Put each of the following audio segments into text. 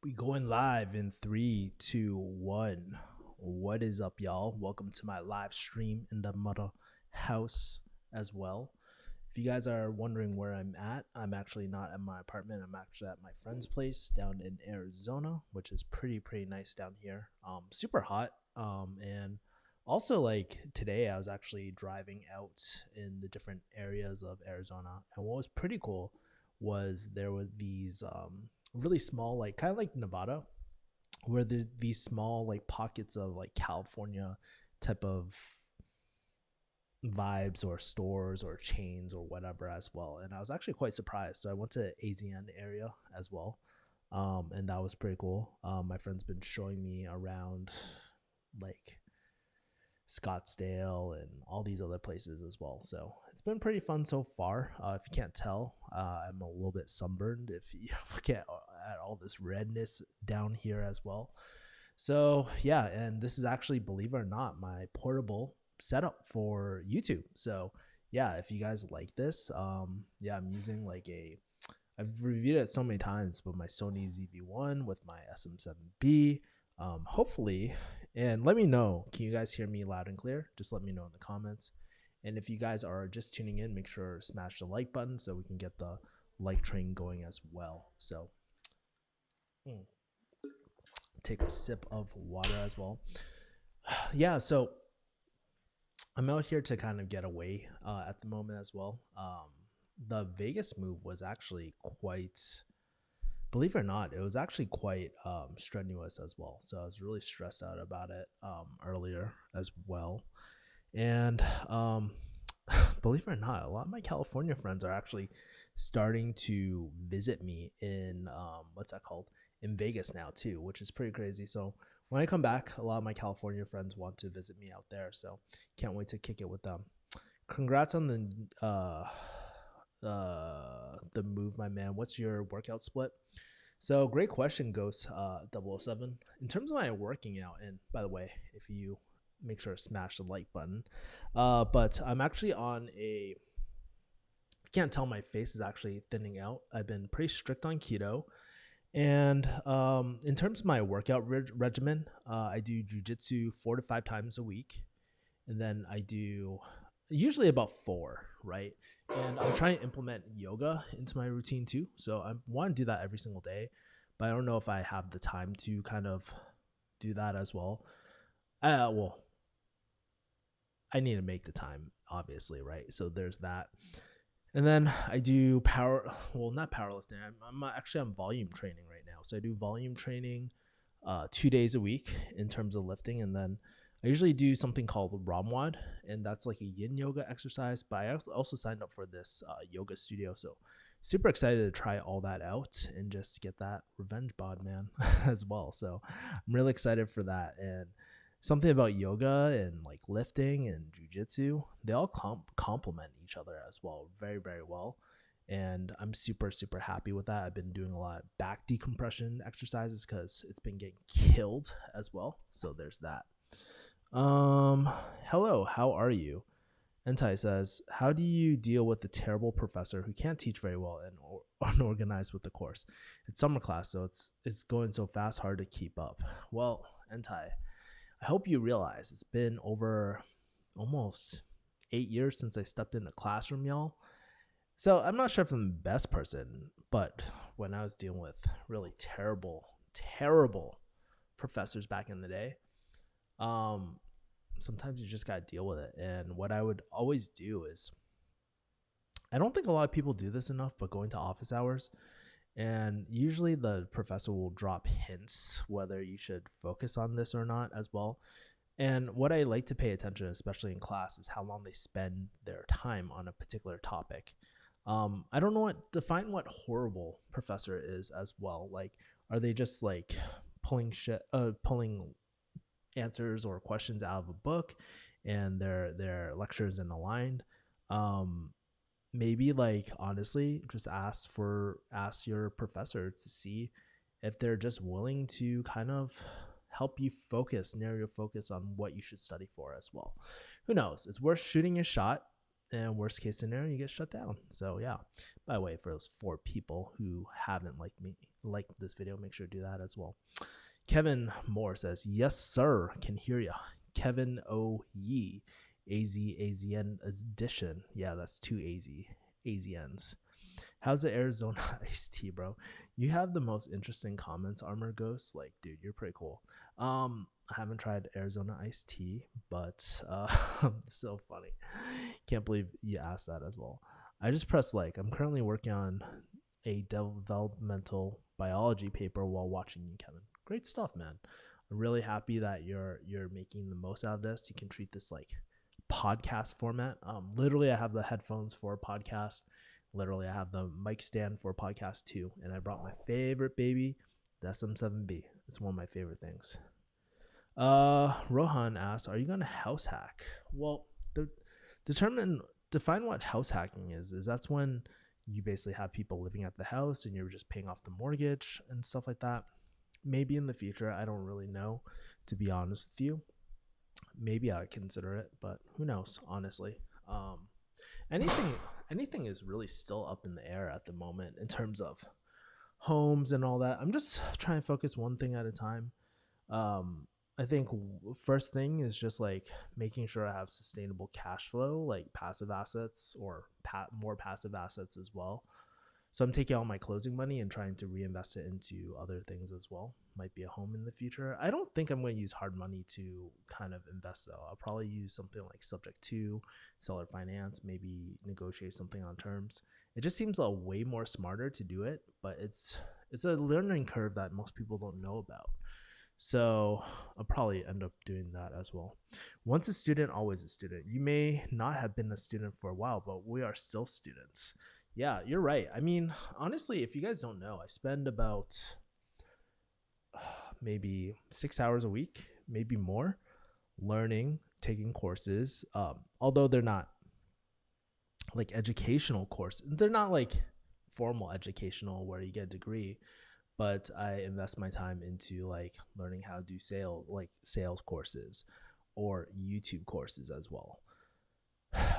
We going live in three, two, one. What is up, y'all? Welcome to my live stream in the mother house as well. If you guys are wondering where I'm actually not at my apartment. I'm actually at my friend's place down in Arizona, which is pretty nice down here. Super hot. And also like today I was actually driving out in the different areas of Arizona, and what was pretty cool was there were these really small, like kind of like Nevada, where these small like pockets of like California type of vibes or stores or chains or whatever as well. And I was actually quite surprised. So I went to AZN area as well. And that was pretty cool. My friend's been showing me around like Scottsdale and all these other places as well. So it's been pretty fun so far. If you can't tell, I'm a little bit sunburned. If you look at all this redness down here as well. So yeah, and this is actually, believe it or not, my portable setup for YouTube. So yeah, if you guys like this, yeah, I'm using like I've reviewed it so many times, but my Sony ZV-1 with my SM7B. Hopefully, and let me know. Can you guys hear me loud and clear? Just let me know in the comments. And if you guys are just tuning in, make sure to smash the like button so we can get the like train going as well. So, take a sip of water as well. Yeah, so I'm out here to kind of get away at the moment as well. The Vegas move was actually quite, believe it or not, it was actually quite strenuous as well. So I was really stressed out about it earlier as well. And believe it or not, a lot of my California friends are actually starting to visit me in what's that called? In Vegas now too, which is pretty crazy. So when I come back, a lot of my California friends want to visit me out there. So can't wait to kick it with them. Congrats on the move, my man. What's your workout split? So great question, Ghost 007. In terms of my working out, and by the way, if you make sure to smash the like button, but I'm actually on a, you can't tell my face is actually thinning out. I've been pretty strict on keto. And in terms of my workout regimen, I do jujitsu 4 to 5 times a week. And then I do usually about four, right? And I'm trying to implement yoga into my routine too. So I want to do that every single day, but I don't know if I have the time to kind of do that as well. Well, I need to make the time, obviously, right? So there's that. And then I do well, not powerlifting. I'm actually on volume training right now. So I do volume training 2 days a week in terms of lifting. And then I usually do something called Ramwad, and that's like a yin yoga exercise. But I also signed up for this yoga studio. So super excited to try all that out and just get that revenge bod, man, as well. So I'm really excited for that. And something about yoga and like lifting and jujitsu, they all complement each other as well, very well. And I'm super happy with that. I've been doing a lot of back decompression exercises because it's been getting killed as well. So there's that. Hello, how are you? Entai says, how do you deal with the terrible professor who can't teach very well and unorganized with the course? It's summer class, so it's going so fast, hard to keep up. Well, Entai, I hope you realize it's been over almost 8 years since I stepped in the classroom, y'all. So I'm not sure if I'm the best person, but when I was dealing with really terrible professors back in the day, um, sometimes you just got to deal with it. And what I would always do is, I don't think a lot of people do this enough, but going to office hours, and usually the professor will drop hints whether you should focus on this or not as well. And what I like to pay attention, especially in class, is how long they spend their time on a particular topic. I don't know what define what horrible professor is as well. Like, are they just like pulling answers or questions out of a book, and their lectures in aligned? Um, Maybe like honestly just ask your professor to see if they're just willing to kind of help you narrow your focus on what you should study for as well. Who knows, it's worth shooting your shot. and worst case scenario, you get shut down. So yeah. By the way, for those 4 people who haven't liked this video, make sure to do that as well. Kevin Moore says, "Yes, sir, can hear ya." Kevin O Yee, AZN edition. Yeah, that's 2 AZNs. How's the Arizona iced tea, bro? You have the most interesting comments, Armor Ghost. Like, dude, you're pretty cool. I haven't tried Arizona iced tea, but so funny. Can't believe you asked that as well. I just pressed like. I'm currently working on a developmental biology paper while watching you, Kevin. Great stuff, man. I'm really happy that you're making the most out of this. You can treat this like podcast format. Literally, I have the headphones for a podcast. Literally, I have the mic stand for a podcast too, and I brought my favorite baby, the SM7B. It's one of my favorite things. Rohan asks, "Are you gonna house hack?" Well, the define what house hacking is. That's when you basically have people living at the house and you're just paying off the mortgage and stuff like that. Maybe in the future, I don't really know, to be honest with you. Maybe I consider it, but who knows? Honestly, anything anything is really still up in the air at the moment in terms of homes and all that. I'm just trying to focus one thing at a time. um I think first thing is just like making sure I have sustainable cash flow, like passive assets or more passive assets as well. So I'm taking all my closing money and trying to reinvest it into other things as well. Might be a home in the future. I don't think I'm going to use hard money to kind of invest though. I'll probably use something like subject to seller finance, maybe negotiate something on terms. It just seems a way more smarter to do it, but it's a learning curve that most people don't know about. So I'll probably end up doing that as well. Once a student, always a student. You may not have been a student for a while, but we are still students. Yeah, you're right. I mean, honestly, if you guys don't know, I spend about maybe 6 hours a week, maybe more, learning, taking courses. Although they're not like educational courses, they're not like formal educational where you get a degree, but I invest my time into like learning how to do sales courses or YouTube courses as well.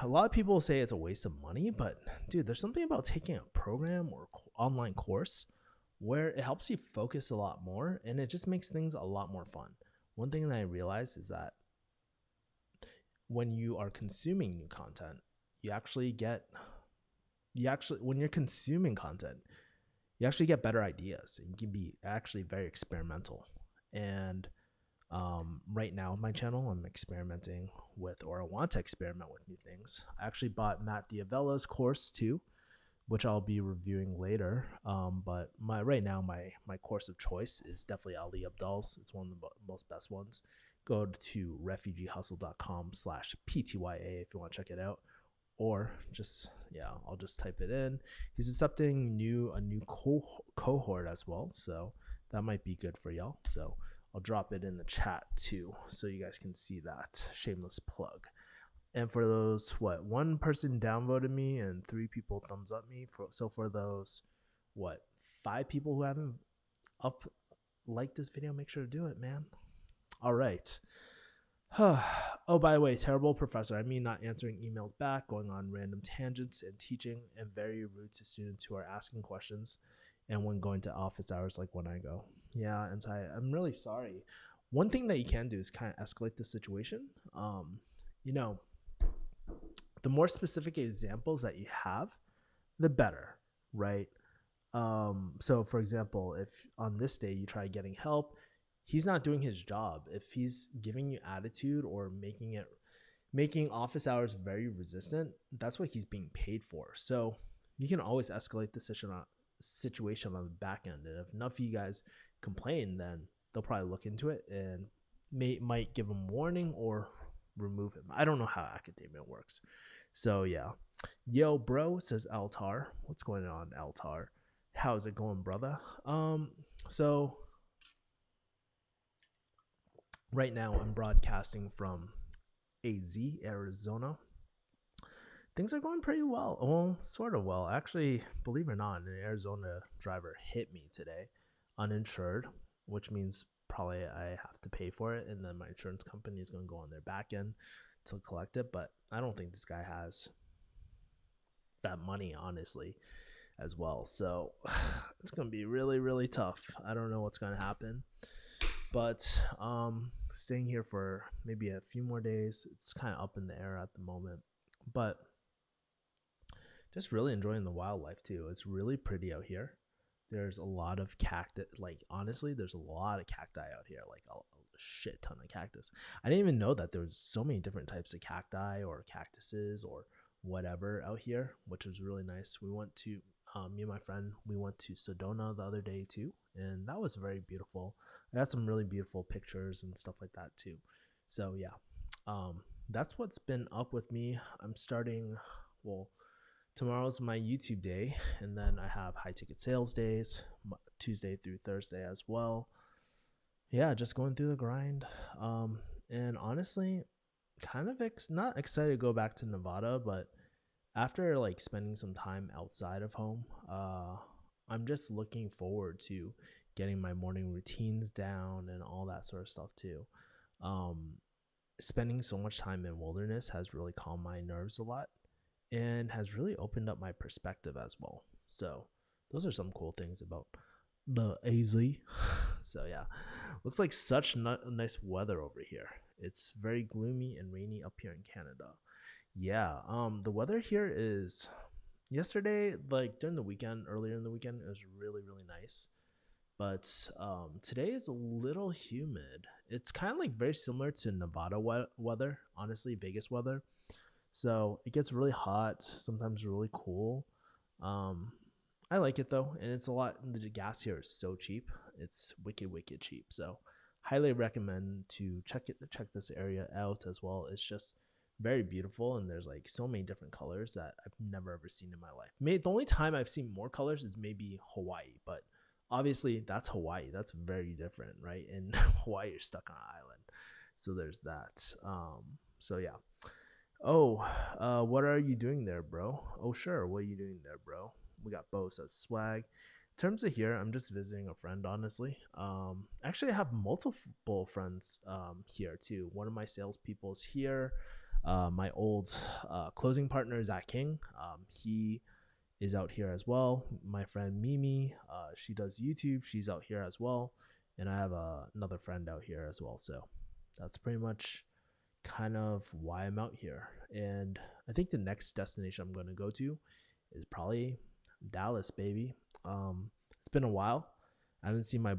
A lot of people say it's a waste of money, but dude, there's something about taking a program or online course where it helps you focus a lot more and it just makes things a lot more fun. One thing that I realized is that when you are consuming new content, you actually get when you're consuming content, you actually get better ideas and you can be actually very experimental. And right now on my channel, I'm experimenting with, or I want to experiment with new things. I actually bought Matt Diavella's course too, which I'll be reviewing later. But right now, my course of choice is definitely Ali Abdal's. It's one of the most best ones. Go to refugeehustle.com/PTYA if you want to check it out, or just I'll just type it in. He's accepting a new cohort as well, so that might be good for y'all. So I'll drop it in the chat too, so you guys can see that. Shameless plug. And for those, one person downvoted me and 3 people thumbs up me. For those, 5 people who haven't up liked this video, make sure to do it, man. All right. Oh, by the way, terrible professor. I mean, not answering emails back, going on random tangents and teaching, and very rude to students who are asking questions. And when going to office hours, like when I go, yeah. And so I'm really sorry. One thing that you can do is kind of escalate the situation. You know, the more specific examples that you have, the better, right? So for example, if on this day you try getting help, he's not doing his job. If he's giving you attitude or making office hours very resistant, that's what he's being paid for. So you can always escalate the situation on the back end. And if enough of you guys complain, then they'll probably look into it and might give him warning or remove him. I don't know how academia works. So yeah. Yo, bro, says Altar. What's going on, Altar? How's it going, brother? So right now I'm broadcasting from AZ, Arizona. Things are going pretty well. Well, sort of well. Actually, believe it or not, an Arizona driver hit me today, uninsured, which means probably I have to pay for it, and then my insurance company is going to go on their back end to collect it. But I don't think this guy has that money, honestly, as well. So it's gonna be really, really tough. I don't know what's gonna happen, but staying here for maybe a few more days. It's kind of up in the air at the moment, but just really enjoying the wildlife too. It's really pretty out here. There's a lot of cactus. Like honestly, there's a lot of cacti out here. Like a shit ton of cactus. I didn't even know that there was so many different types of cacti or cactuses or whatever out here, which was really nice. We went to me and my friend. We went to Sedona the other day too, and that was very beautiful. I got some really beautiful pictures and stuff like that too. So yeah, that's what's been up with me. I'm starting. Well, tomorrow's my YouTube day, and then I have high ticket sales days Tuesday through Thursday as well. Yeah, just going through the grind. And honestly, kind of not excited to go back to Nevada, but after like spending some time outside of home, I'm just looking forward to getting my morning routines down and all that sort of stuff too. Um, Spending so much time in wilderness has really calmed my nerves a lot and has really opened up my perspective as well. So those are some cool things about the AZ. So yeah, looks like such nice weather over here. It's very gloomy and rainy up here in Canada. Yeah, the weather here is yesterday, like during the weekend, earlier in the weekend, it was really really nice. But today is a little humid. It's kind of like very similar to Nevada weather, honestly, Vegas weather. So it gets really hot, sometimes really cool. Um, I like it though, and it's a lot. The gas here is so cheap; it's wicked, wicked cheap. So, highly recommend to check this area out as well. It's just very beautiful, and there's like so many different colors that I've never ever seen in my life. The only time I've seen more colors is maybe Hawaii, but obviously that's Hawaii. That's very different, right? In Hawaii, you're stuck on an island, so there's that. So yeah. Oh, what are you doing there, bro? Oh, sure. What are you doing there, bro? We got Bo says swag. In terms of here, I'm just visiting a friend, honestly. Actually, I have multiple friends here too. One of my salespeople is here. My old closing partner, Zach King, he is out here as well. My friend Mimi, she does YouTube. She's out here as well. And I have another friend out here as well. So that's pretty much kind of why I'm out here. And I think the next destination I'm going to go to is probably Dallas, baby. It's been a while. I haven't seen my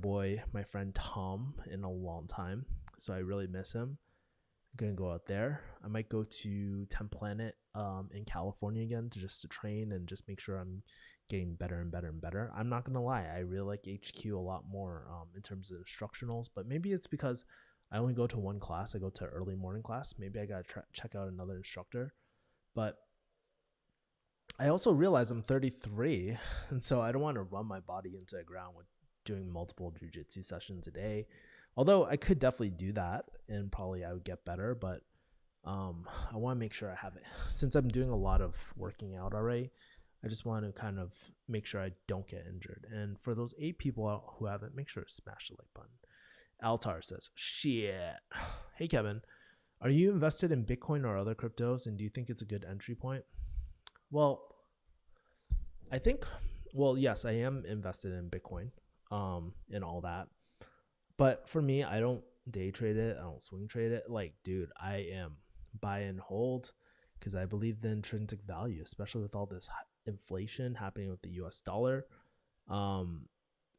friend Tom, in a long time, so I really miss him. I'm gonna go out there. I might go to 10 Planet in California again to train and just make sure I'm getting better and better and better. I'm not gonna lie, I really like HQ a lot more in terms of instructionals, but maybe it's because I only go to one class. I go to early morning class. Maybe I gotta check out another instructor. But I also realize I'm 33, and so I don't want to run my body into the ground with doing multiple jujitsu sessions a day. Although I could definitely do that, and probably I would get better. But I want to make sure I have it. Since I'm doing a lot of working out already, I just want to kind of make sure I don't get injured. And for those 8 people out who haven't, make sure to smash the like button. Altar says, shit. Hey, Kevin, are you invested in Bitcoin or other cryptos? And do you think it's a good entry point? Well, I think, well, yes, I am invested in Bitcoin and all that. But for me, I don't day trade it. I don't swing trade it. Like, dude, I am buy and hold because I believe the intrinsic value, especially with all this inflation happening with the US dollar. Um,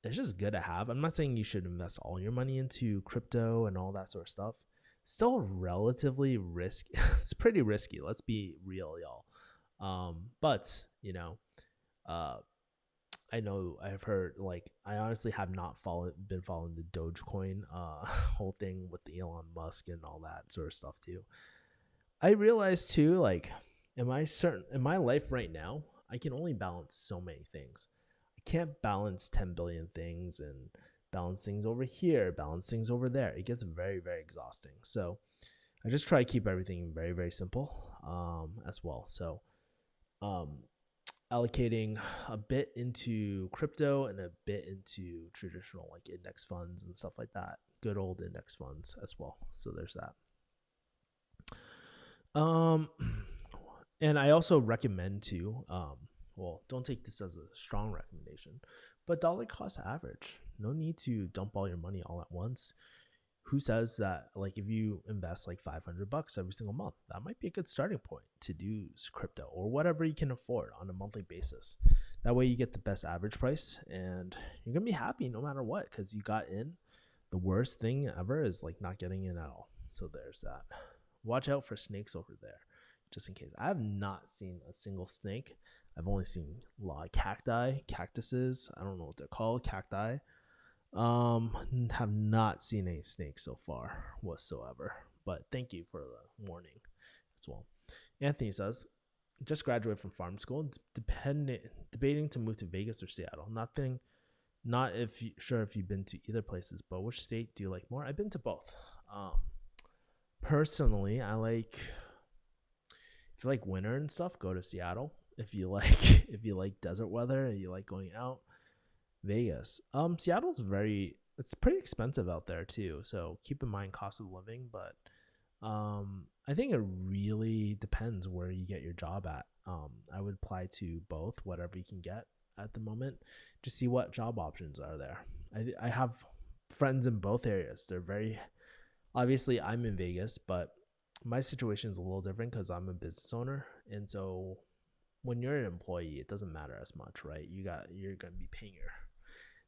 it's just good to have. I'm not saying you should invest all your money into crypto and all that sort of stuff. Still relatively risky. It's pretty risky. Let's be real, y'all. But uh, I know I've heard like I honestly have not been following the Dogecoin whole thing with the Elon Musk and all that sort of stuff too. I realized too, like, in my life right now, I can only balance so many things. I can't balance 10 billion things and balance things over here, balance things over there. It gets very, very exhausting. So I just try to keep everything very, very simple as well. So um, allocating a bit into crypto and a bit into traditional like index funds and stuff like that. Good old index funds as well. So there's that. Um, And I also recommend to, well, don't take this as a strong recommendation, but dollar cost average. No need to dump all your money all at once. Who says that, like, if you invest like 500 bucks every single month, that might be a good starting point to do crypto or whatever you can afford on a monthly basis. That way you get the best average price and you're going to be happy no matter what, because you got in. The worst thing ever is like not getting in at all. So there's that. Watch out for snakes over there, just in case. I have not seen a single snake. I've only seen a lot of cacti, cactuses. I don't know what they're called, cacti. Have not seen any snakes so far whatsoever. But thank you for the warning as well. Anthony says, just graduated from farm school, debating to move to Vegas or Seattle. Not if you, sure if you've been to either places, but which state do you like more? I've been to both. Um, Personally, I like, if you like winter and stuff, go to Seattle. If you like if you like desert weather and you like going out, Vegas. Seattle's it's pretty expensive out there too. So keep in mind cost of living, but I think it really depends where you get your job at. I would apply to both, whatever you can get at the moment, to see what job options are there. I have friends in both areas. They're very, obviously I'm in Vegas, but my situation is a little different because I'm a business owner, and so when you're an employee, it doesn't matter as much, right? You're gonna be paying your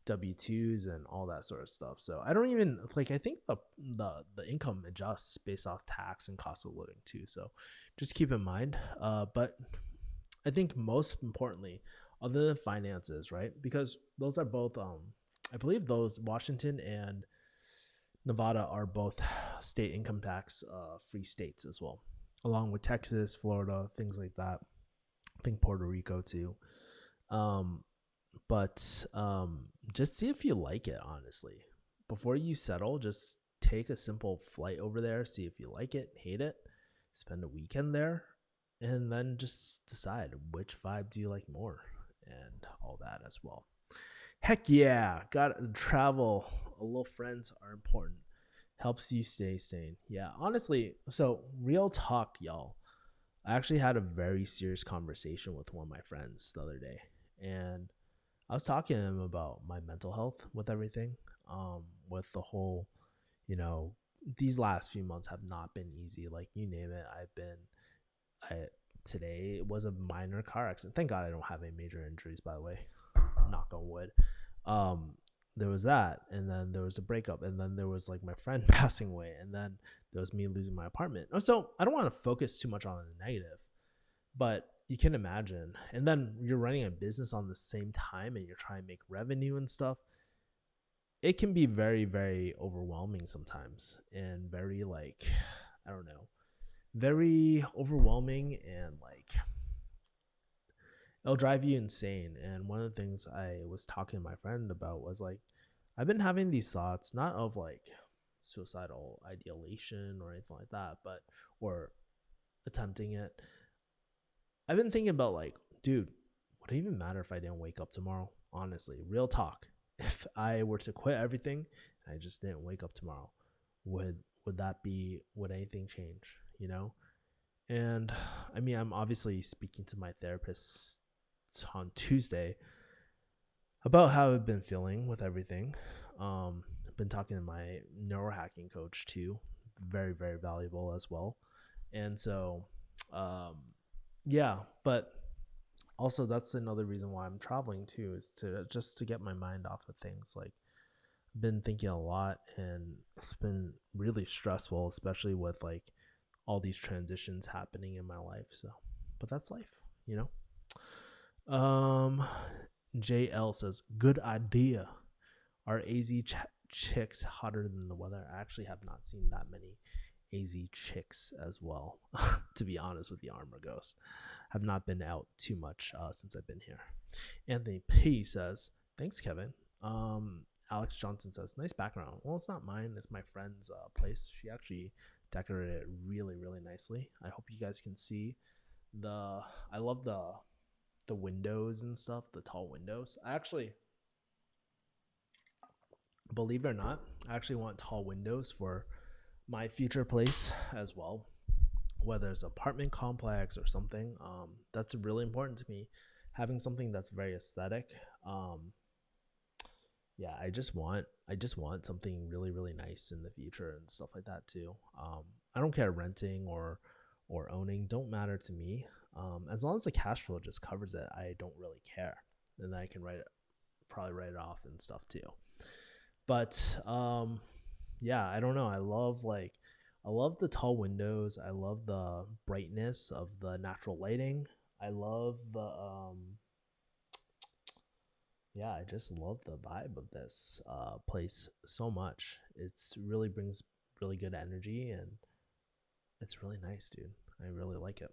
W-2s and all that sort of stuff. So I don't even like, I think the income adjusts based off tax and cost of living too. So just keep in mind. But I think most importantly, other than finances, right? Because those are both I believe those Washington and Nevada are both state income tax free states as well, along with Texas, Florida, things like that. I think Puerto Rico too. Um, but just see if you like it, honestly. Before you settle, just take a simple flight over there, see if you like it, hate it, spend a weekend there, and then just decide which vibe do you like more and all that as well. Heck yeah, gotta travel. A little friends are important. Helps you stay sane. Yeah, honestly, so real talk, y'all. I actually had a very serious conversation with one of my friends the other day, and I was talking to him about my mental health with everything, with the whole, you know, these last few months have not been easy. Like you name it, I today was a minor car accident. Thank God I don't have any major injuries, by the way. Knock on wood. Um, there was that, and then there was a breakup, and then there was like my friend passing away, and then there was me losing my apartment. So I don't want to focus too much on the negative, but you can imagine. And then you're running a business on the same time and you're trying to make revenue and stuff. It can be very, very overwhelming sometimes and very, like, I don't know, very overwhelming, and like it'll drive you insane. And one of the things I was talking to my friend about was like, I've been having these thoughts, not of like suicidal ideation or anything like that, but, or attempting it. I've been thinking about like, dude, would it even matter if I didn't wake up tomorrow? Honestly, real talk. If I were to quit everything and I just didn't wake up tomorrow, would would anything change? You know? And I mean, I'm obviously speaking to my therapist on Tuesday about how I've been feeling with everything. I've been talking to my neurohacking coach too, very, very valuable as well. And so, um, yeah, but also that's another reason why I'm traveling too, is to just to get my mind off of things. Like I've been thinking a lot and it's been really stressful, especially with like all these transitions happening in my life. So, but that's life, you know. JL says, good idea. Are chicks hotter than the weather? I actually have not seen that many AZ chicks as well. To be honest with you, Armor Ghost, have not been out too much since I've been here. Anthony P says, thanks, Kevin. Alex Johnson says, nice background. Well, it's not mine. It's my friend's place. She actually decorated it really, really nicely. I hope you guys can see I love the windows and stuff, the tall windows. I actually, believe it or not, I actually want tall windows for my future place as well. whether it's an apartment complex or something. That's really important to me. Having something that's very aesthetic. Um, yeah, I just want something really really nice in the future and stuff like that too. I don't care renting or owning, don't matter to me. As long as the cash flow just covers it, I don't really care. And then I can probably write it off and stuff too. But yeah, I don't know. I love the tall windows. I love the brightness of the natural lighting. I love the yeah, I just love the vibe of this place so much. It's really brings really good energy and it's really nice, dude. I really like it.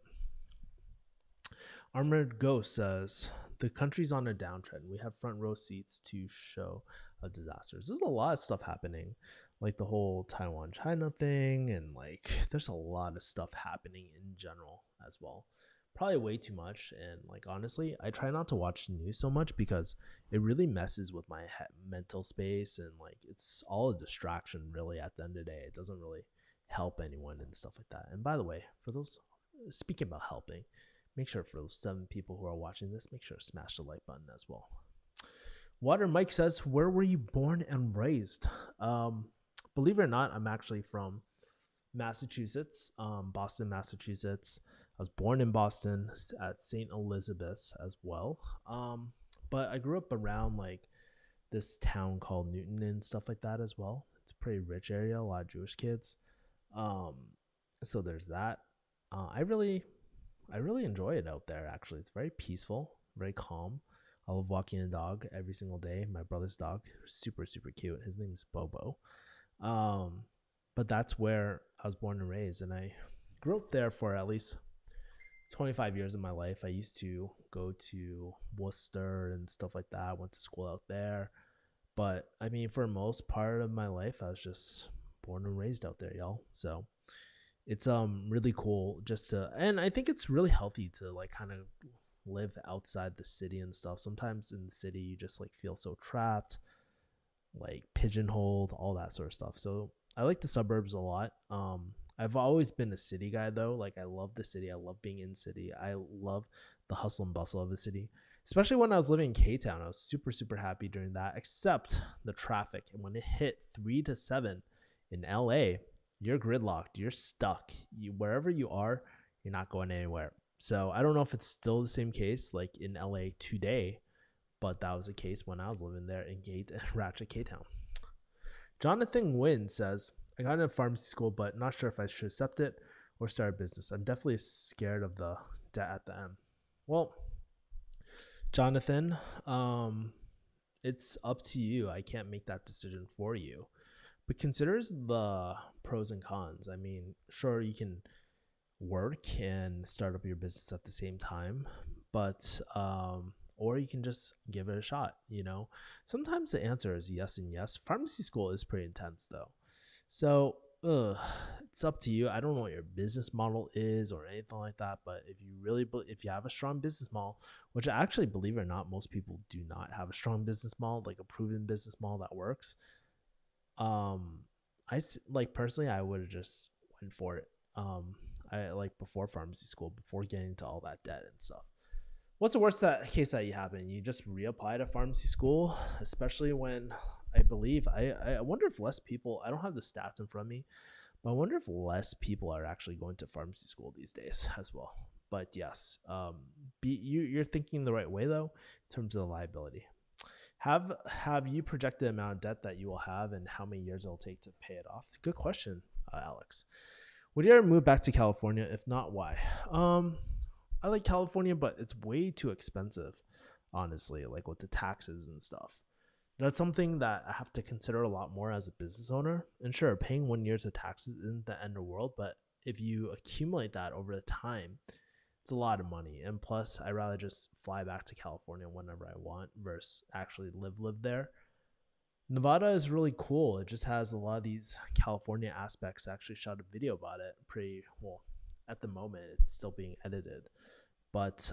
Armored Ghost says the country's on a downtrend. We have front row seats to show of disasters. There's a lot of stuff happening, like the whole Taiwan China thing, and like there's a lot of stuff happening in general as well. Probably way too much, and like honestly, I try not to watch the news so much because it really messes with my mental space, and like it's all a distraction. Really, at the end of the day, it doesn't really help anyone and stuff like that. And by the way, for those speaking about helping, make sure for those 7 people who are watching this, make sure to smash the like button as well. Water Mike says, "Where were you born and raised?" Um, Believe it or not, I'm actually from Massachusetts, Boston, Massachusetts. I was born in Boston at St. Elizabeth's as well. But I grew up around like this town called Newton and stuff like that as well. It's a pretty rich area, a lot of Jewish kids. Um, so there's that. I really enjoy it out there. Actually, it's very peaceful, very calm. I love walking a dog every single day. My brother's dog, super super cute. His name is Bobo. Um, but that's where I was born and raised, and I grew up there for at least 25 years of my life. I used to go to Worcester and stuff like that. I went to school out there, but I mean, for most part of my life, I was just born and raised out there, y'all. So it's really cool just to, and I think it's really healthy to like kind of live outside the city and stuff. Sometimes in the city you just like feel so trapped, like pigeonholed, all that sort of stuff. So I like the suburbs a lot. I've always been a city guy though. Like I love the city. I love being in city. I love the hustle and bustle of the city. Especially when I was living in K Town, I was super super happy during that. Except the traffic, and when it hit 3 to 7 in LA, you're gridlocked. You're stuck. Wherever you are, you're not going anywhere. So I don't know if it's still the same case like in LA today, but that was the case when I was living there in Ratchet K Town. Jonathan Wynn says, I got into pharmacy school, but not sure if I should accept it or start a business. I'm definitely scared of the debt at the end. Well, Jonathan, it's up to you. I can't make that decision for you. But considers the pros and cons. I mean, sure, you can work and start up your business at the same time, but or you can just give it a shot. Sometimes the answer is yes and yes. Pharmacy school is pretty intense though, so it's up to you. I don't know what your business model is or anything like that, but if you have a strong business model, which I actually, believe it or not, most people do not have a strong business model, like a proven business model that works. um like personally, I would have just went for it. I like before pharmacy school, before getting into all that debt and stuff. What's the worst case that you happen? You just reapply to pharmacy school, especially when I believe I wonder if less people. I don't have the stats in front of me, but I wonder if less people are actually going to pharmacy school these days as well. But yes, you're thinking the right way though in terms of the liability. Have you projected the amount of debt that you will have and how many years it'll take to pay it off? Good question, Alex. Would you ever move back to California? If not, why? I like California, but it's way too expensive, honestly, like with the taxes and stuff. That's something that I have to consider a lot more as a business owner. And sure, paying 1 year's of taxes isn't the end of the world, but if you accumulate that over the time, it's a lot of money. And plus, I rather just fly back to California whenever I want versus actually live there. Nevada is really cool. It just has a lot of these California aspects. I actually shot a video about it. Pretty well. At the moment, it's still being edited, but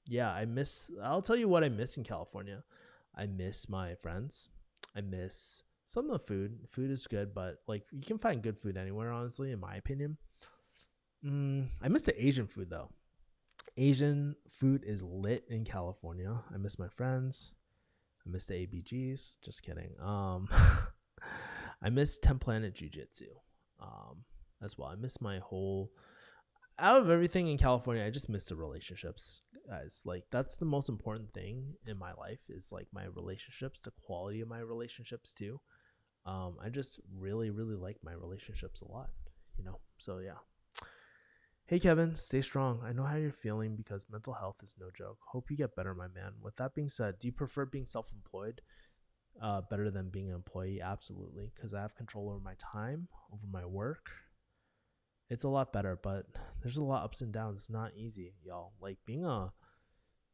yeah, I'll tell you what I miss in California. I miss my friends. I miss some of the food. Food is good, but like you can find good food anywhere, honestly, in my opinion. I miss the Asian food though. Asian food is lit in California. I miss my friends. I miss the ABGs. Just kidding. I miss 10 Planet Jiu Jitsu as well. I miss my whole, out of everything in California, I just miss the relationships, guys. Like, that's the most important thing in my life is like my relationships, the quality of my relationships too. I just really, really like my relationships a lot, you know? So, yeah. Hey Kevin, stay strong. I know how you're feeling because mental health is no joke. Hope you get better, my man. With that being said, do you prefer being self employed better than being an employee? Absolutely, because I have control over my time, over my work. It's a lot better, but there's a lot of ups and downs. It's not easy, y'all. Like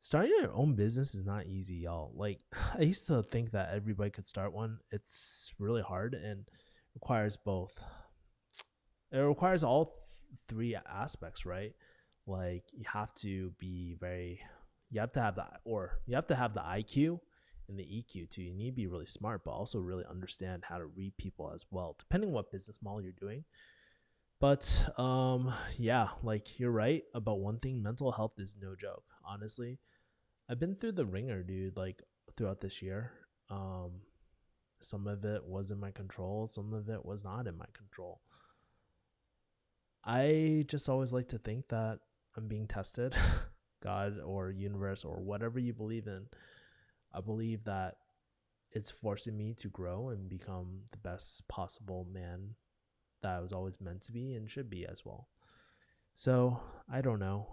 starting your own business is not easy, y'all. Like I used to think that everybody could start one. It's really hard and requires both. It requires all three aspects, right? Like you have to be very, you have to have that, or you have to have the IQ and the EQ too. You need to be really smart, but also really understand how to read people as well, depending on what business model you're doing. But yeah, like you're right about one thing. Mental health is no joke. Honestly, I've been through the ringer, dude. Like throughout this year, um, some of it was in my control, some of it was not in my control. I just always like to think that I'm being tested, God or universe or whatever you believe in. I believe that it's forcing me to grow and become the best possible man that I was always meant to be and should be as well. So I don't know.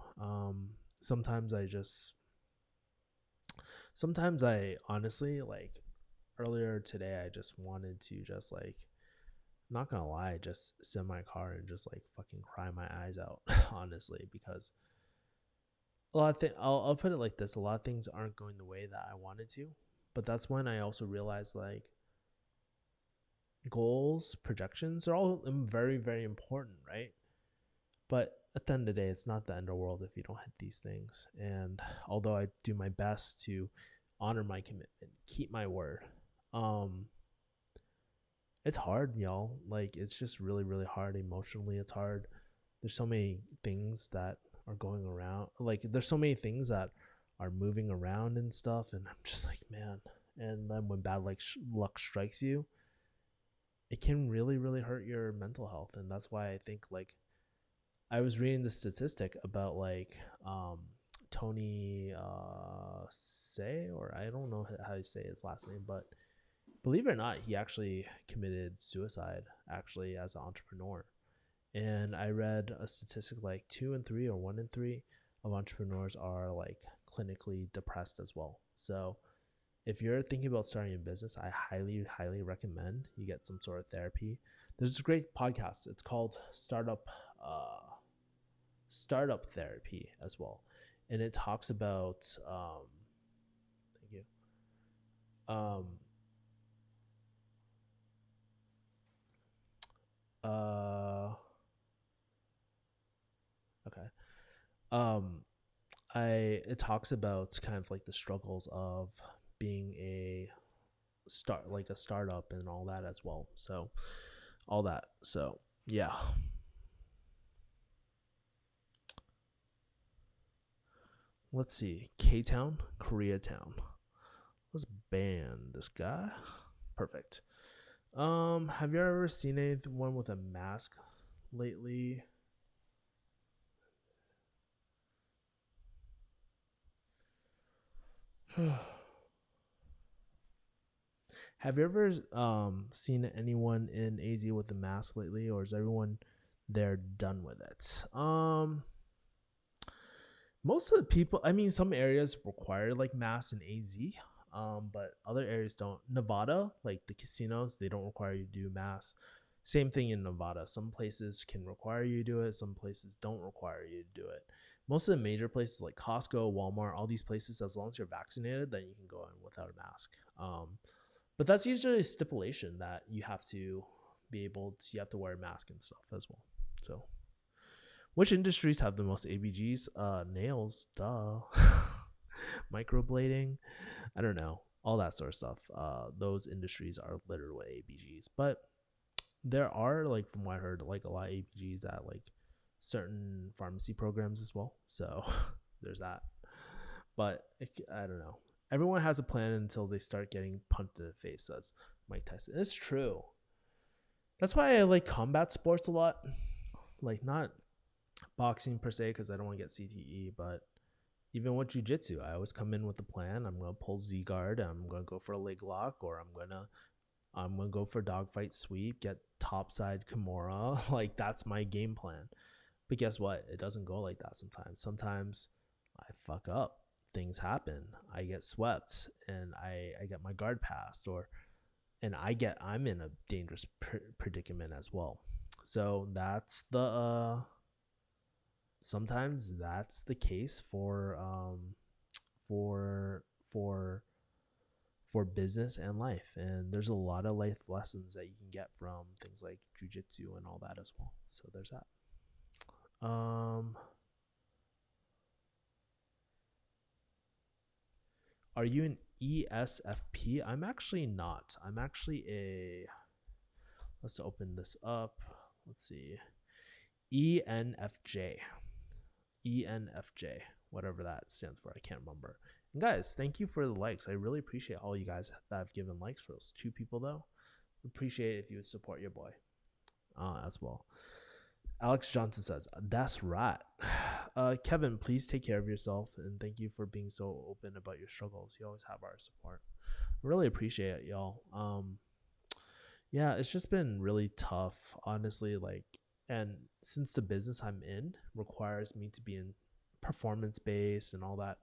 Sometimes I just, sometimes I honestly like earlier today, I just wanted to just like, not gonna lie, just sit in my car and just like fucking cry my eyes out, honestly, because a lot of things, I'll put it like this, a lot of things aren't going the way that I wanted to. But that's when I also realized like goals, projections are all very, very important, right? But at the end of the day, it's not the end of the world if you don't hit these things. And although I do my best to honor my commitment, keep my word, um, it's hard, y'all. Like it's just really, really hard emotionally. It's hard. There's so many things that are going around. Like there's so many things that are moving around and stuff, and I'm just like, man. And then when bad like luck strikes you, it can really, really hurt your mental health. And that's why I think like I was reading the statistic about like Tony Say, or I don't know how you say his last name, but believe it or not, he actually committed suicide actually as an entrepreneur. And I read a statistic like 2 in 3 or 1 in 3 of entrepreneurs are like clinically depressed as well. So if you're thinking about starting a business, I highly, highly recommend you get some sort of therapy. There's a great podcast. It's called Startup Therapy as well, and it talks about thank you. Um, uh, okay. Um, I it talks about kind of like the struggles of being a like a startup and all that as well. So all that. So yeah. Let's see. K Town, Koreatown. Let's ban this guy. Perfect. Have you ever seen anyone with a mask lately? Have you ever seen anyone in AZ with a mask lately, or is everyone there done with it? Most of the people, I mean, some areas require like masks in AZ, but other areas don't. Nevada, like the casinos, they don't require you to do masks. Same thing in Nevada. Some places can require you to do it, some places don't require you to do it. Most of the major places like Costco, Walmart, all these places, as long as you're vaccinated, then you can go in without a mask. But that's usually a stipulation that you have to be able to, you have to wear a mask and stuff as well. So which industries have the most ABGs? Nails, duh. Microblading, I don't know. All that sort of stuff. Those industries are literally ABGs. But there are, like, from what I heard, like a lot of ABGs that like certain pharmacy programs as well. So there's that. But I don't know. Everyone has a plan until they start getting punched in the face, says Mike Tyson. It's true. That's why I like combat sports a lot. Like, not boxing per se, because I don't want to get CTE, but even with jujitsu, I always come in with a plan. I'm gonna pull Z guard. I'm gonna go for a leg lock, or I'm gonna go for dogfight sweep, get topside Kimura. Like, that's my game plan. But guess what? It doesn't go like that sometimes. Sometimes I fuck up. Things happen. I get swept, and I get my guard passed, or and I'm in a dangerous predicament as well. So that's the sometimes that's the case for for for business and life, and there's a lot of life lessons that you can get from things like jujitsu and all that as well. So there's that. Are you an ESFP? I'm actually not. I'm actually a, let's open this up. Let's see. ENFJ. ENFJ. Whatever that stands for. I can't remember. And guys, thank you for the likes. I really appreciate all you guys that have given likes. For those 2 people though, appreciate it if you would support your boy as well. Alex Johnson says, that's right. Kevin, please take care of yourself, and thank you for being so open about your struggles. You always have our support. Really appreciate it, y'all. Yeah, it's just been really tough, honestly. Like, and since the business I'm in requires me to be in performance based and all that,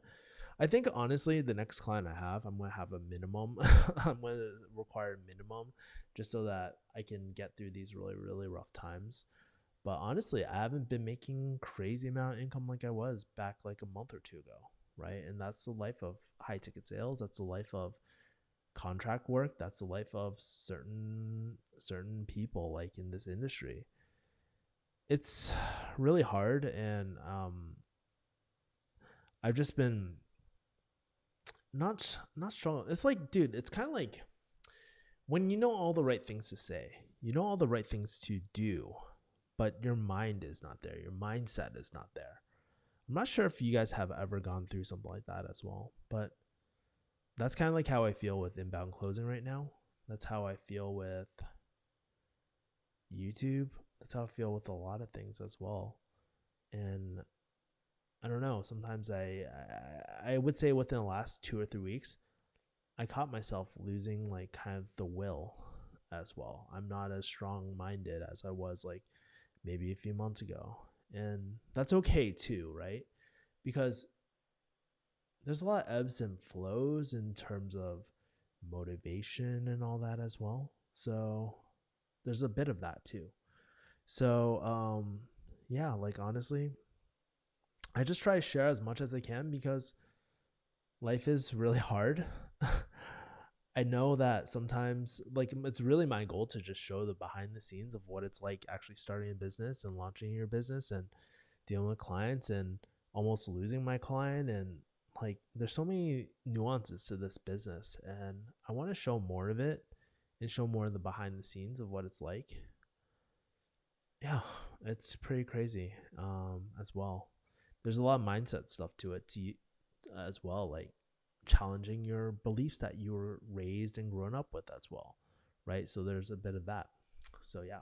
I think honestly, the next client I have, I'm gonna have a minimum. I'm gonna require a minimum just so that I can get through these really, really rough times. But honestly, I haven't been making crazy amount of income like I was back like a month or 2 ago, right? And that's the life of high ticket sales. That's the life of contract work. That's the life of certain people like in this industry. It's really hard, and I've just been not strong. It's like, dude, it's kind of like when you know all the right things to say, you know all the right things to do, but your mind is not there. Your mindset is not there. I'm not sure if you guys have ever gone through something like that as well, but that's kind of like how I feel with inbound closing right now. That's how I feel with YouTube. That's how I feel with a lot of things as well. And I don't know. Sometimes I would say within the last 2 or 3 weeks, I caught myself losing like kind of the will as well. I'm not as strong minded as I was like maybe a few months ago. And that's okay too, right? Because there's a lot of ebbs and flows in terms of motivation and all that as well. So there's a bit of that too. So yeah, like honestly, I just try to share as much as I can because life is really hard. I know that sometimes like it's really my goal to just show the behind the scenes of what it's like actually starting a business and launching your business and dealing with clients and almost losing my client, and like there's so many nuances to this business, and I want to show more of it and show more of the behind the scenes of what it's like. Yeah, it's pretty crazy as well. There's a lot of mindset stuff to it as well, like challenging your beliefs that you were raised and grown up with as well, right? So there's a bit of that. So yeah.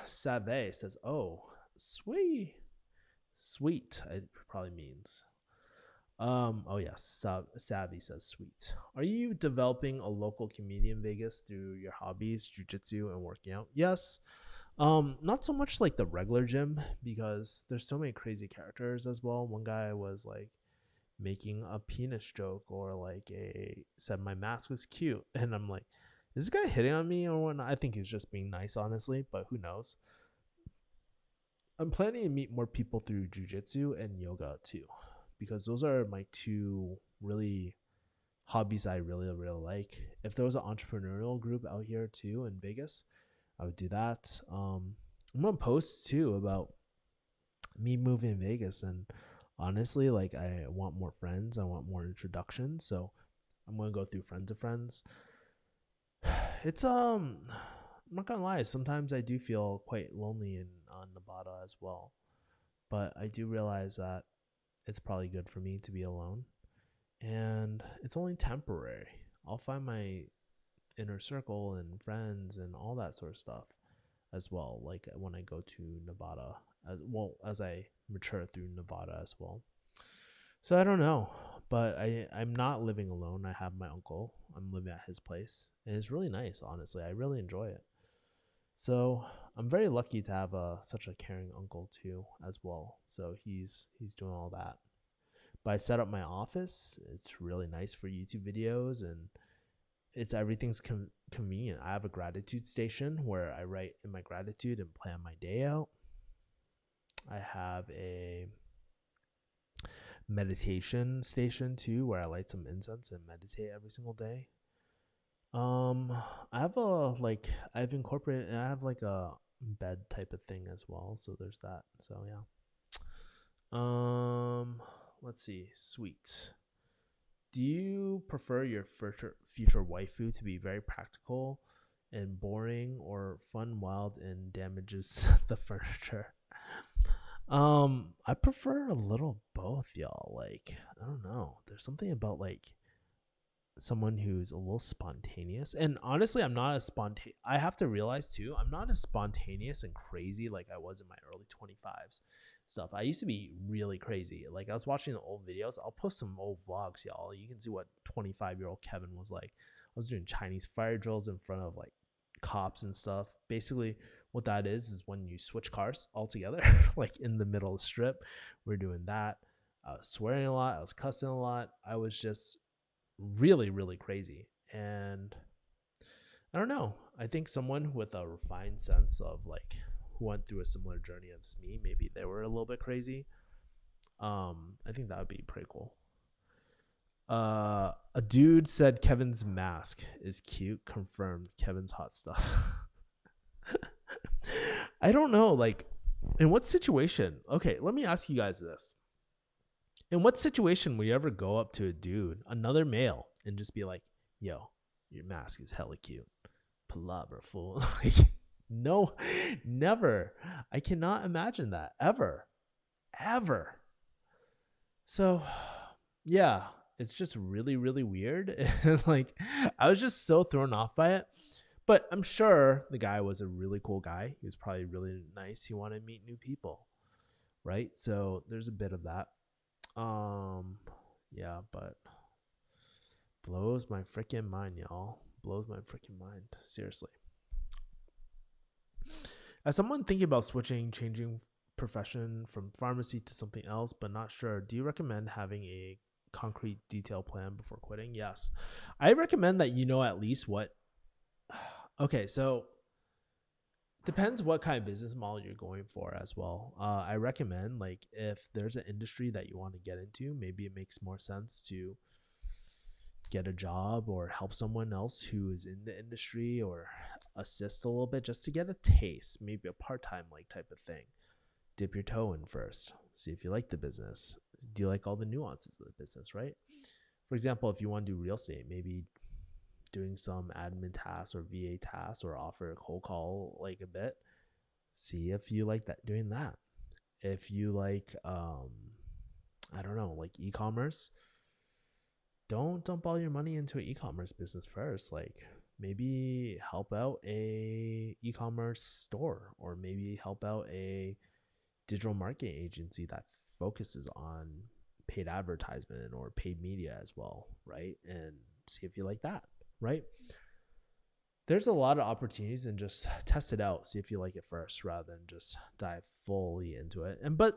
Save says, oh, sweet, it probably means. Oh yes, Savvy says sweet. Are you developing a local community in Vegas through your hobbies, jujitsu, and working out? Yes. Not so much like the regular gym because there's so many crazy characters as well. One guy was like making a penis joke, or like a said my mask was cute, and I'm like, is this guy hitting on me or whatnot? I think he's just being nice, honestly, but who knows? I'm planning to meet more people through jujitsu and yoga too, because those are my 2 really hobbies I really, really like. If there was an entrepreneurial group out here too in Vegas, I would do that. I'm gonna post too about me moving to Vegas, and honestly, like I want more friends, I want more introductions, so I'm gonna go through friends of friends. It's I'm not gonna lie, sometimes I do feel quite lonely and Nevada as well. But I do realize that it's probably good for me to be alone, and it's only temporary. I'll find my inner circle and friends and all that sort of stuff as well. Like when I go to Nevada, as I mature through Nevada as well. So I don't know, but I'm not living alone. I have my uncle. I'm living at his place, and it's really nice. Honestly, I really enjoy it. So I'm very lucky to have such a caring uncle too, as well. So he's doing all that. But I set up my office. It's really nice for YouTube videos, and everything's convenient. I have a gratitude station where I write in my gratitude and plan my day out. I have a meditation station too where I light some incense and meditate every single day. Um, I have I've incorporated, I have like a bed type of thing as well. So there's that. So yeah. Um, let's see. Sweet. Do you prefer your future waifu to be very practical and boring, or fun, wild, and damages the furniture? I prefer a little both, y'all. Like, I don't know. There's something about like someone who's a little spontaneous. And honestly, I'm not as spontaneous. I have to realize too, I'm not as spontaneous and crazy like I was in my early 25s stuff. I used to be really crazy. Like I was watching the old videos. I'll post some old vlogs, y'all. You can see what 25-year-old Kevin was like. I was doing Chinese fire drills in front of like cops and stuff. Basically, what that is when you switch cars altogether, like in the middle of the strip. We're doing that. I was swearing a lot. I was cussing a lot. I was just really, really crazy. And I don't know. I think someone with a refined sense of like who went through a similar journey as me, maybe they were a little bit crazy. I think that would be pretty cool. A dude said Kevin's mask is cute. Confirmed. Kevin's hot stuff. I don't know. Like, in what situation? Okay, let me ask you guys this. In what situation will you ever go up to a dude, another male, and just be like, yo, your mask is hella cute? Palabra, fool. Like, no, never. I cannot imagine that. Ever. Ever. So, yeah, it's just really, really weird. And like, I was just so thrown off by it. But I'm sure the guy was a really cool guy. He was probably really nice. He wanted to meet new people, right? So there's a bit of that. Yeah, but blows my freaking mind, y'all. Blows my freaking mind. Seriously. As someone thinking about changing profession from pharmacy to something else, but not sure, do you recommend having a concrete detailed plan before quitting? Yes. I recommend that you know at least what. Okay, so depends what kind of business model you're going for as well. I recommend like if there's an industry that you want to get into, maybe it makes more sense to get a job or help someone else who is in the industry or assist a little bit just to get a taste, maybe a part-time like type of thing. Dip your toe in first, see if you like the business. Do you like all the nuances of the business, right? For example, if you want to do real estate, maybe doing some admin tasks or VA tasks or offer a cold call like a bit. See if you like that, doing that. If you like I don't know, like e-commerce, don't dump all your money into an e-commerce business first. Like maybe help out a e-commerce store, or maybe help out a digital marketing agency that focuses on paid advertisement or paid media as well, right? And see if you like that, right? There's a lot of opportunities, and just test it out, see if you like it first rather than just dive fully into it. And but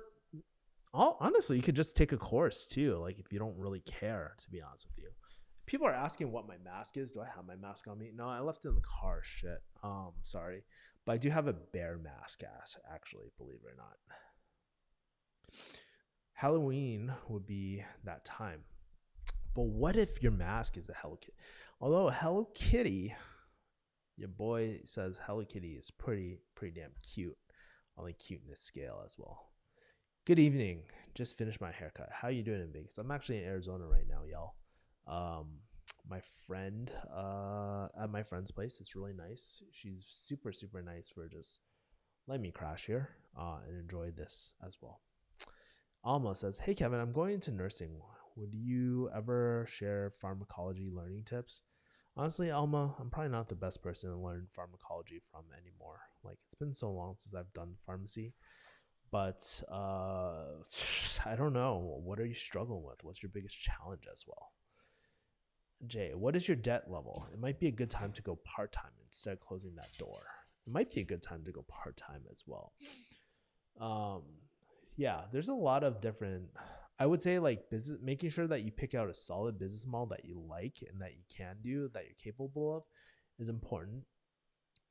honestly, you could just take a course too, like if you don't really care, to be honest with you. People are asking what my mask is. Do I have my mask on me? No, I left it in the car. Shit. Sorry. But I do have a bear mask, actually, believe it or not. Halloween would be that time. But what if your mask is a Hello Kitty? Although Hello Kitty, your boy says Hello Kitty is pretty damn cute on the cuteness scale as well. Good evening. Just finished my haircut. How you doing in Vegas? I'm actually in Arizona right now, y'all. My friend at my friend's place. It's really nice. She's super nice for just let me crash here and enjoy this as well. Alma says, "Hey Kevin, I'm going into nursing. Would you ever share pharmacology learning tips?" Honestly, Alma, I'm probably not the best person to learn pharmacology from anymore. Like, it's been so long since I've done pharmacy. But I don't know. What are you struggling with? What's your biggest challenge as well? Jay, what is your debt level? It might be a good time to go part time instead of closing that door. It might be a good time to go part time as well. Um, yeah, there's a lot of different. I would say like business, making sure that you pick out a solid business model that you like and that you can do, that you're capable of, is important.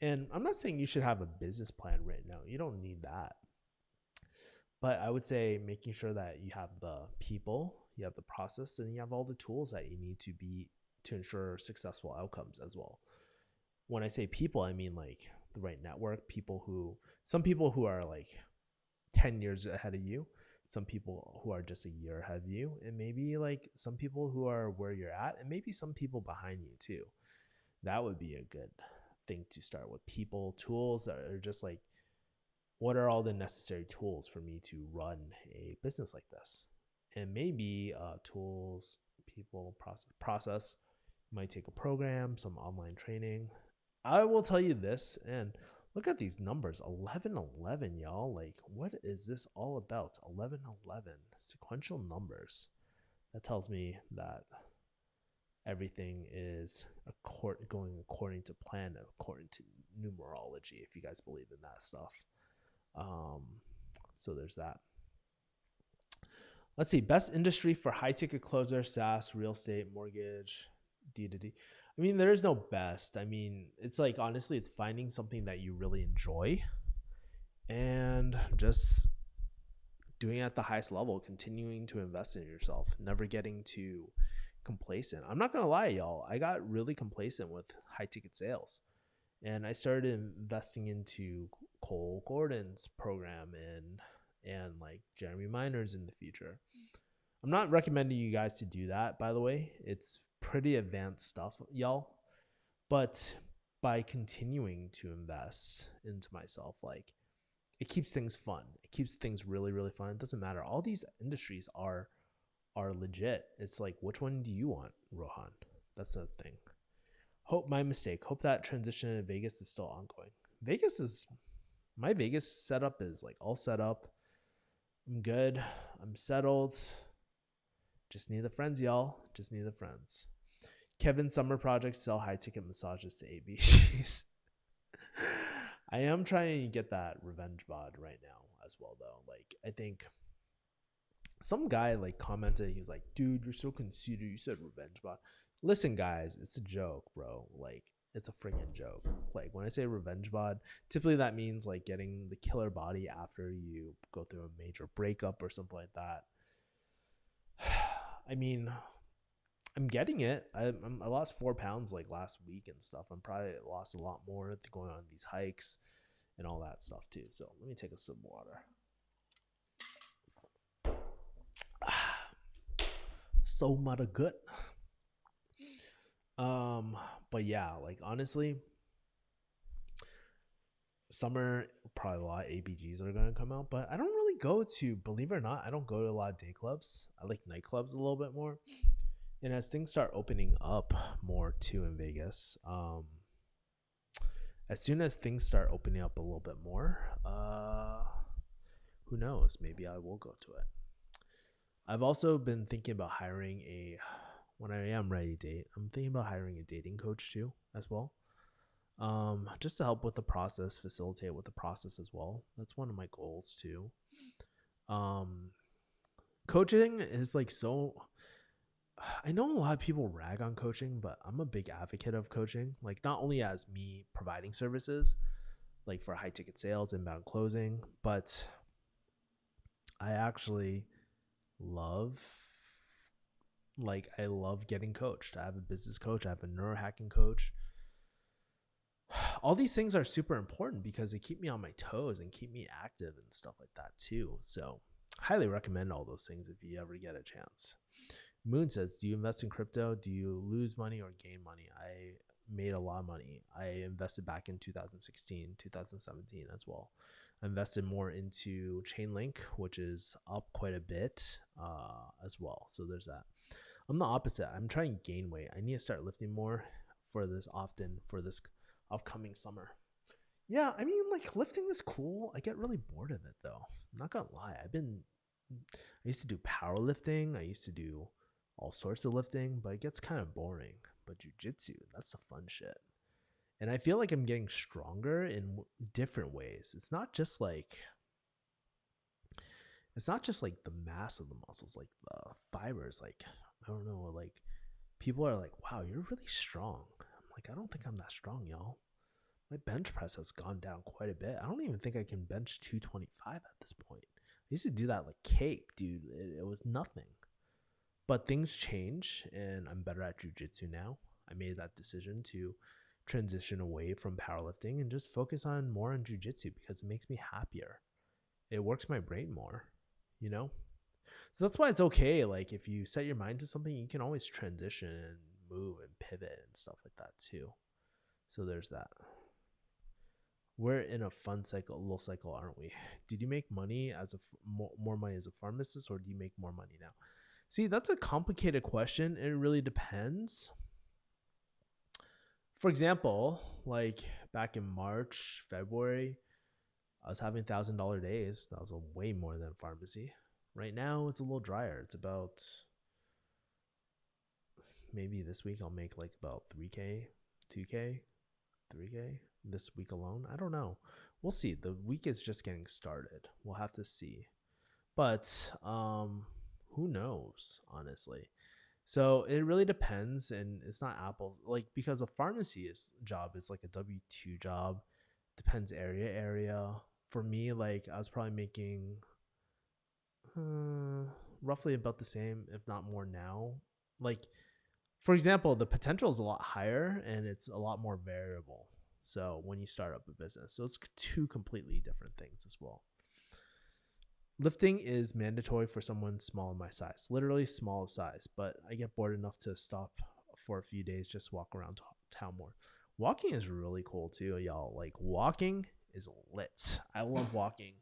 And I'm not saying you should have a business plan right now. You don't need that. But I would say making sure that you have the people, you have the process, and you have all the tools that you need to ensure successful outcomes as well. When I say people, I mean like the right network, some people who are like 10 years ahead of you, some people who are just a year ahead of you, and maybe like some people who are where you're at, and maybe some people behind you too. That would be a good thing to start with. People, tools, or just like what are all the necessary tools for me to run a business like this? And maybe tools, people, process. You might take a program, some online training. I will tell you this, and look at these numbers, 1111, y'all. Like, what is this all about? 1111 sequential numbers. That tells me that everything is going according to plan, according to numerology, if you guys believe in that stuff. Um, so there's that. Let's see. Best industry for high ticket closer, SaaS, real estate, mortgage, D2D. I mean, there is no best. I mean, it's like honestly, it's finding something that you really enjoy and just doing it at the highest level, continuing to invest in yourself, never getting too complacent. I'm not gonna lie, y'all. I got really complacent with high ticket sales. And I started investing into Cole Gordon's program and like Jeremy Miners in the future. I'm not recommending you guys to do that, by the way. It's pretty advanced stuff, y'all. But by continuing to invest into myself, like it keeps things fun. It keeps things really, really fun. It doesn't matter. All these industries are legit. It's like, which one do you want, Rohan? That's the thing. Hope my mistake. Hope that transition to Vegas is still ongoing. My Vegas setup is like all set up. I'm good. I'm settled. Just need the friends, y'all. Just need the friends. Kevin summer projects sell high ticket massages to ABGs. I am trying to get that revenge bod right now as well though. Like I think some guy like commented, he's like, dude, you're so conceited. You said revenge bot. Listen, guys, it's a joke, bro. Like, it's a freaking joke. Like, when I say revenge bot, typically that means like getting the killer body after you go through a major breakup or something like that. I mean, I'm getting it. I lost 4 pounds like last week and stuff. I'm probably lost a lot more going on these hikes and all that stuff too. So let me take a sip of water. So much good. Um, but yeah, like honestly, summer probably a lot of ABGs are gonna come out, but I don't really go to, believe it or not, I don't go to a lot of day clubs. I like nightclubs a little bit more. And as things start opening up more too in Vegas, as soon as things start opening up a little bit more, who knows? Maybe I will go to it. I've also been thinking about hiring when I am ready to date, I'm thinking about hiring a dating coach too, as well. Just to help with the process, facilitate with the process as well. That's one of my goals too. Um, Coaching is like so. I know a lot of people rag on coaching, but I'm a big advocate of coaching. Like not only as me providing services, like for high ticket sales, inbound closing, but I actually love I love getting coached. I have a business coach, I have a neurohacking coach. All these things are super important because they keep me on my toes and keep me active and stuff like that too. So highly recommend all those things if you ever get a chance. Moon says, do you invest in crypto? Do you lose money or gain money? I made a lot of money. I invested back in 2016, 2017 as well. I invested more into Chainlink, which is up quite a bit as well. So there's that. I'm the opposite. I'm trying to gain weight. I need to start lifting more for this upcoming summer. Yeah, I mean, like lifting is cool. I get really bored of it though. I'm not gonna lie. I used to do powerlifting. I used to do all sorts of lifting, but it gets kind of boring. But jujitsu, that's the fun shit. And I feel like I'm getting stronger in different ways. It's not just like the mass of the muscles, like the fibers. Like I don't know, like people are like, "Wow, you're really strong." I'm like, I don't think I'm that strong, y'all. My bench press has gone down quite a bit. I don't even think I can bench 225 at this point. I used to do that like cake, dude. It was nothing. But things change, and I'm better at jujitsu now. I made that decision to transition away from powerlifting and just focus on more on jujitsu because it makes me happier. It works my brain more, you know? So that's why it's okay. Like, if you set your mind to something, you can always transition and move and pivot and stuff like that too. So there's that. We're in a fun cycle, little cycle, aren't we? Did you make money as more money as a pharmacist, or do you make more money now? See, that's a complicated question. It really depends. For example, like back in March, February, I was having $1,000 days. That was a way more than pharmacy. Right now, it's a little drier. It's about maybe this week I'll make like about 3K, 2K, 3K this week alone. I don't know. We'll see. The week is just getting started. We'll have to see. But who knows, honestly. So it really depends, and it's not Apple like because a pharmacy job is like a W-2 job. Depends area. For me, like I was probably making roughly about the same, if not more now. Like for example, the potential is a lot higher and it's a lot more variable. So when you start up a business, so it's two completely different things as well. Lifting is mandatory for someone small in my size, literally small of size, but I get bored enough to stop for a few days, just walk around town more. Walking is really cool too, y'all. Like walking is lit. I love walking.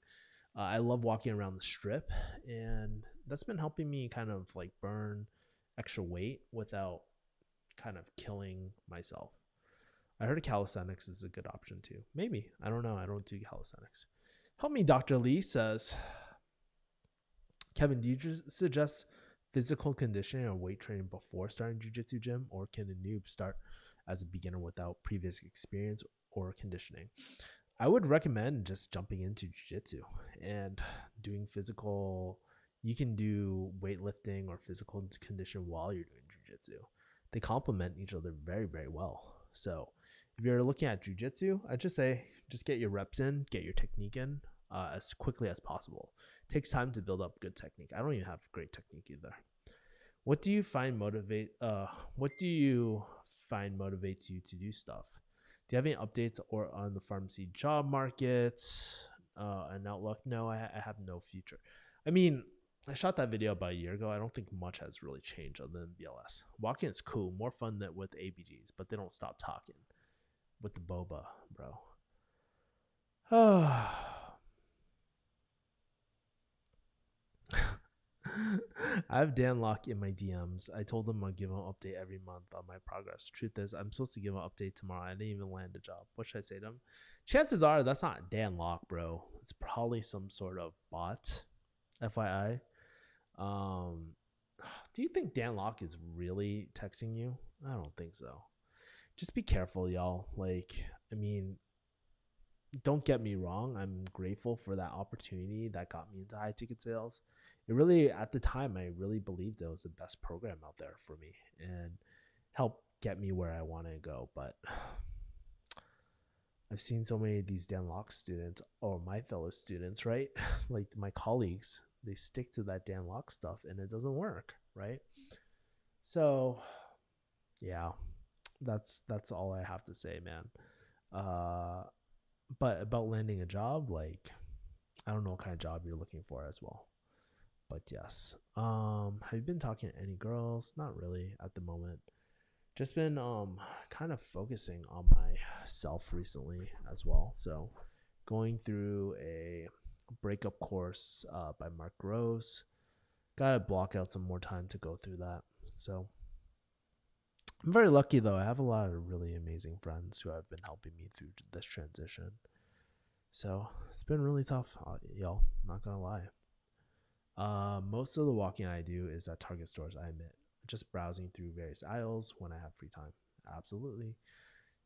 I love walking around the strip, and that's been helping me kind of like burn extra weight without kind of killing myself. I heard calisthenics is a good option too. Maybe. I don't know. I don't do calisthenics. Help me, Dr. Lee says, Kevin, do you suggest physical conditioning or weight training before starting jiu-jitsu gym, or can a noob start as a beginner without previous experience or conditioning? I would recommend just jumping into jiu-jitsu and doing physical. You can do weightlifting or physical condition while you're doing jiu-jitsu. They complement each other very, very well. So if you're looking at jiu-jitsu, I'd just say just get your reps in, get your technique in as quickly as possible. It takes time to build up good technique. I don't even have great technique either. What do you find what do you find motivates you to do stuff? Do you have any updates or on the pharmacy job market and outlook? No, I have no future. I mean, I shot that video about a year ago. I don't think much has really changed other than BLS. Walking is cool, more fun than with ABGs, but they don't stop talking with the boba, bro. I have Dan Locke in my DMs. I told him I'll give him an update every month on my progress. Truth is, I'm supposed to give him an update tomorrow. I didn't even land a job. What should I say to him? Chances are that's not Dan Locke, bro. It's probably some sort of bot. FYI. Um, do you think Dan Locke is really texting you? I don't think so. Just be careful, y'all. Like, I mean, don't get me wrong. I'm grateful for that opportunity that got me into high ticket sales. It really, at the time, I really believed it was the best program out there for me and helped get me where I want to go. But I've seen so many of these Dan Locke students or my fellow students, right? Like my colleagues, they stick to that Dan Locke stuff and it doesn't work, right? So yeah, that's all I have to say, man. But about landing a job, like I don't know what kind of job you're looking for as well. But yes. Have you been talking to any girls? Not really at the moment. just been kind of focusing on myself recently as well. So going through a breakup course by Mark Rose. Gotta block out some more time to go through that. So I'm very lucky though. I have a lot of really amazing friends who have been helping me through this transition. So it's been really tough, y'all. Not gonna lie. Most of the walking I do is at Target stores. I admit, just browsing through various aisles when I have free time. Absolutely.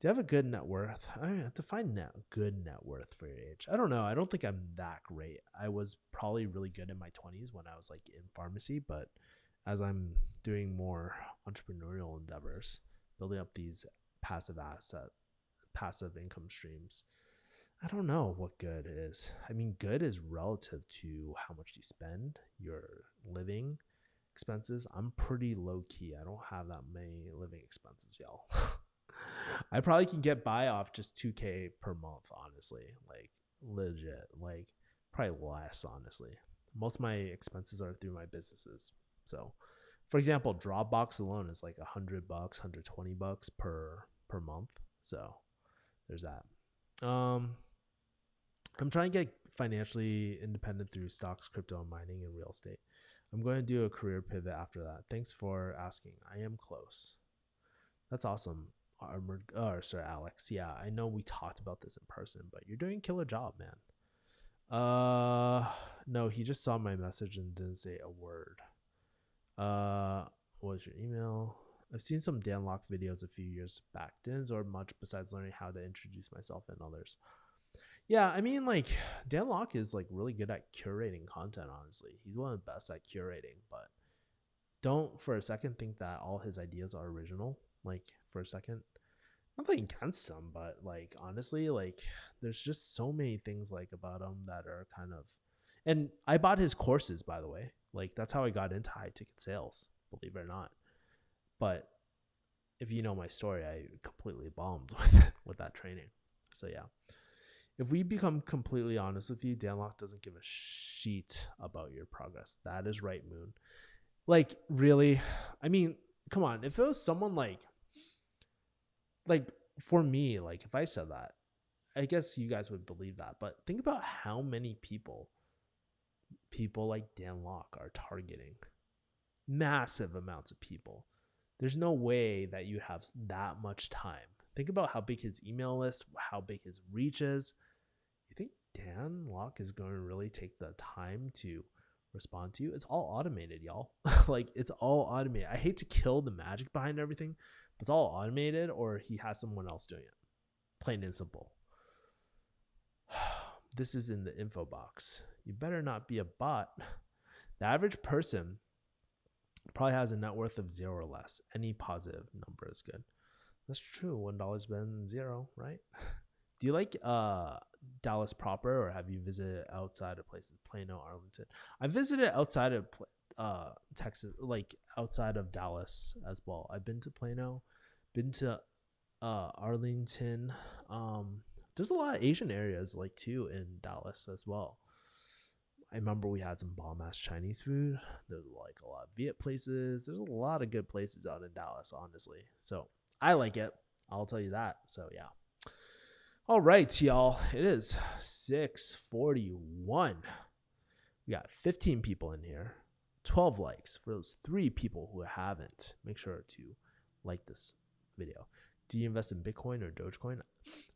Do you have a good net worth? I have to find good net worth for your age. I don't know. I don't think I'm that great. I was probably really good in my 20s when I was like in pharmacy, but as I'm doing more entrepreneurial endeavors, building up these passive income streams, I don't know what good is. I mean, good is relative to how much you spend, your living expenses. I'm pretty low key. I don't have that many living expenses, y'all. I probably can get by off just 2K per month, honestly. Like legit. Like probably less, honestly. Most of my expenses are through my businesses. So, for example, Dropbox alone is like $100, $120 per month. So, there's that. I'm trying to get financially independent through stocks, crypto, and mining and real estate. I'm going to do a career pivot after that. Thanks for asking. I am close. That's awesome. Alex. Yeah, I know we talked about this in person, but you're doing a killer job, man. No, he just saw my message and didn't say a word. What was your email? I've seen some Dan Lok videos a few years back. Didn't absorb much besides learning how to introduce myself and others. Yeah, I mean, like Dan Lok is like really good at curating content. Honestly, he's one of the best at curating. But don't for a second think that all his ideas are original. Like for a second, nothing against him, but like honestly, like there's just so many things like about him that are kind of. And I bought his courses, by the way. Like that's how I got into high ticket sales, believe it or not. But if you know my story, I completely bombed with that training. So yeah. If we become completely honest with you, Dan Lok doesn't give a shit about your progress. That is right, Moon. Like, really? I mean, come on. If it was someone like for me, like if I said that, I guess you guys would believe that. But think about how many people like Dan Lok are targeting. Massive amounts of people. There's no way that you have that much time. Think about how big his email list, how big his reach is. You think Dan Lok is going to really take the time to respond to you? It's all automated, y'all. Like it's all automated. I hate to kill the magic behind everything, but it's all automated or he has someone else doing it. Plain and simple. This is in the info box. You better not be a bot. The average person probably has a net worth of 0 or less. Any positive number is good. That's true. $1's been 0, right? Do you like Dallas proper, or have you visited outside of places, Plano, Arlington? I visited outside of Texas, like outside of Dallas as well. I've been to Plano, been to Arlington. There's a lot of Asian areas like too in Dallas as well. I remember we had some bomb ass Chinese food. There's like a lot of Viet places. There's a lot of good places out in Dallas, honestly. So I like it. I'll tell you that. So yeah. All right, y'all. It is 6:41. We got 15 people in here. 12 likes for those 3 people who haven't. Make sure to like this video. Do you invest in Bitcoin or Dogecoin?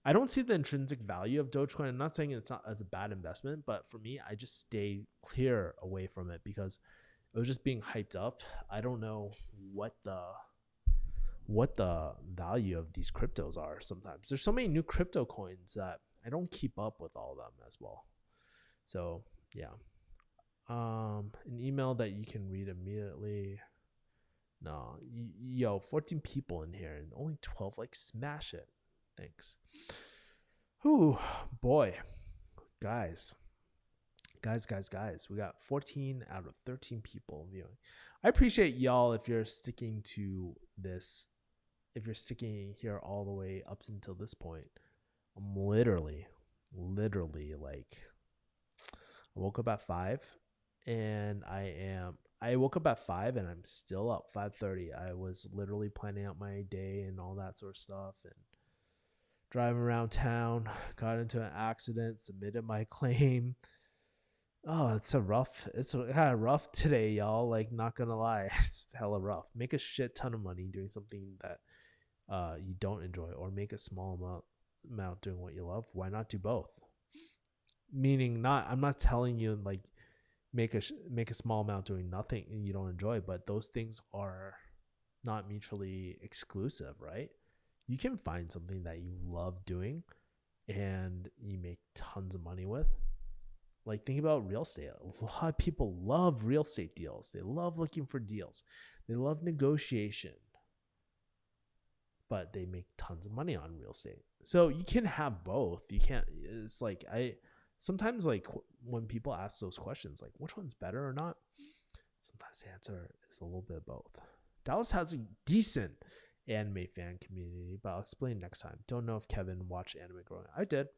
I don't see the intrinsic value of Dogecoin. I'm not saying it's not as a bad investment, but for me, I just stay clear away from it because it was just being hyped up. I don't know what the value of these cryptos are sometimes. There's so many new crypto coins that I don't keep up with all of them as well. So yeah. An email that you can read immediately. No, 14 people in here and only 12. Like, smash it. Thanks. Whew, boy. Guys. We got 14 out of 13 people viewing. I appreciate y'all if you're sticking to this. If you're sticking here all the way up until this point. I'm literally like, I woke up at 5 and I am I woke up at 5 and I'm still up 5:30. I was literally planning out my day and all that sort of stuff and driving around town, got into an accident, submitted my claim. Oh, it's kind of rough today, y'all. Like, not gonna lie, it's hella rough. Make a shit ton of money doing something that you don't enjoy, or make a small amount doing what you love. Why not do both? Meaning, not I'm not telling you like make a small amount doing nothing and you don't enjoy, but those things are not mutually exclusive, right? You can find something that you love doing and you make tons of money with. Like, think about real estate. A lot of people love real estate deals. They love looking for deals. They love negotiation, but they make tons of money on real estate. So you can have both. You can't. It's like I sometimes like when people ask those questions, like which one's better or not. Sometimes the answer is a little bit of both. Dallas has a decent anime fan community, but I'll explain next time. Don't know if Kevin watched anime growing up. I did.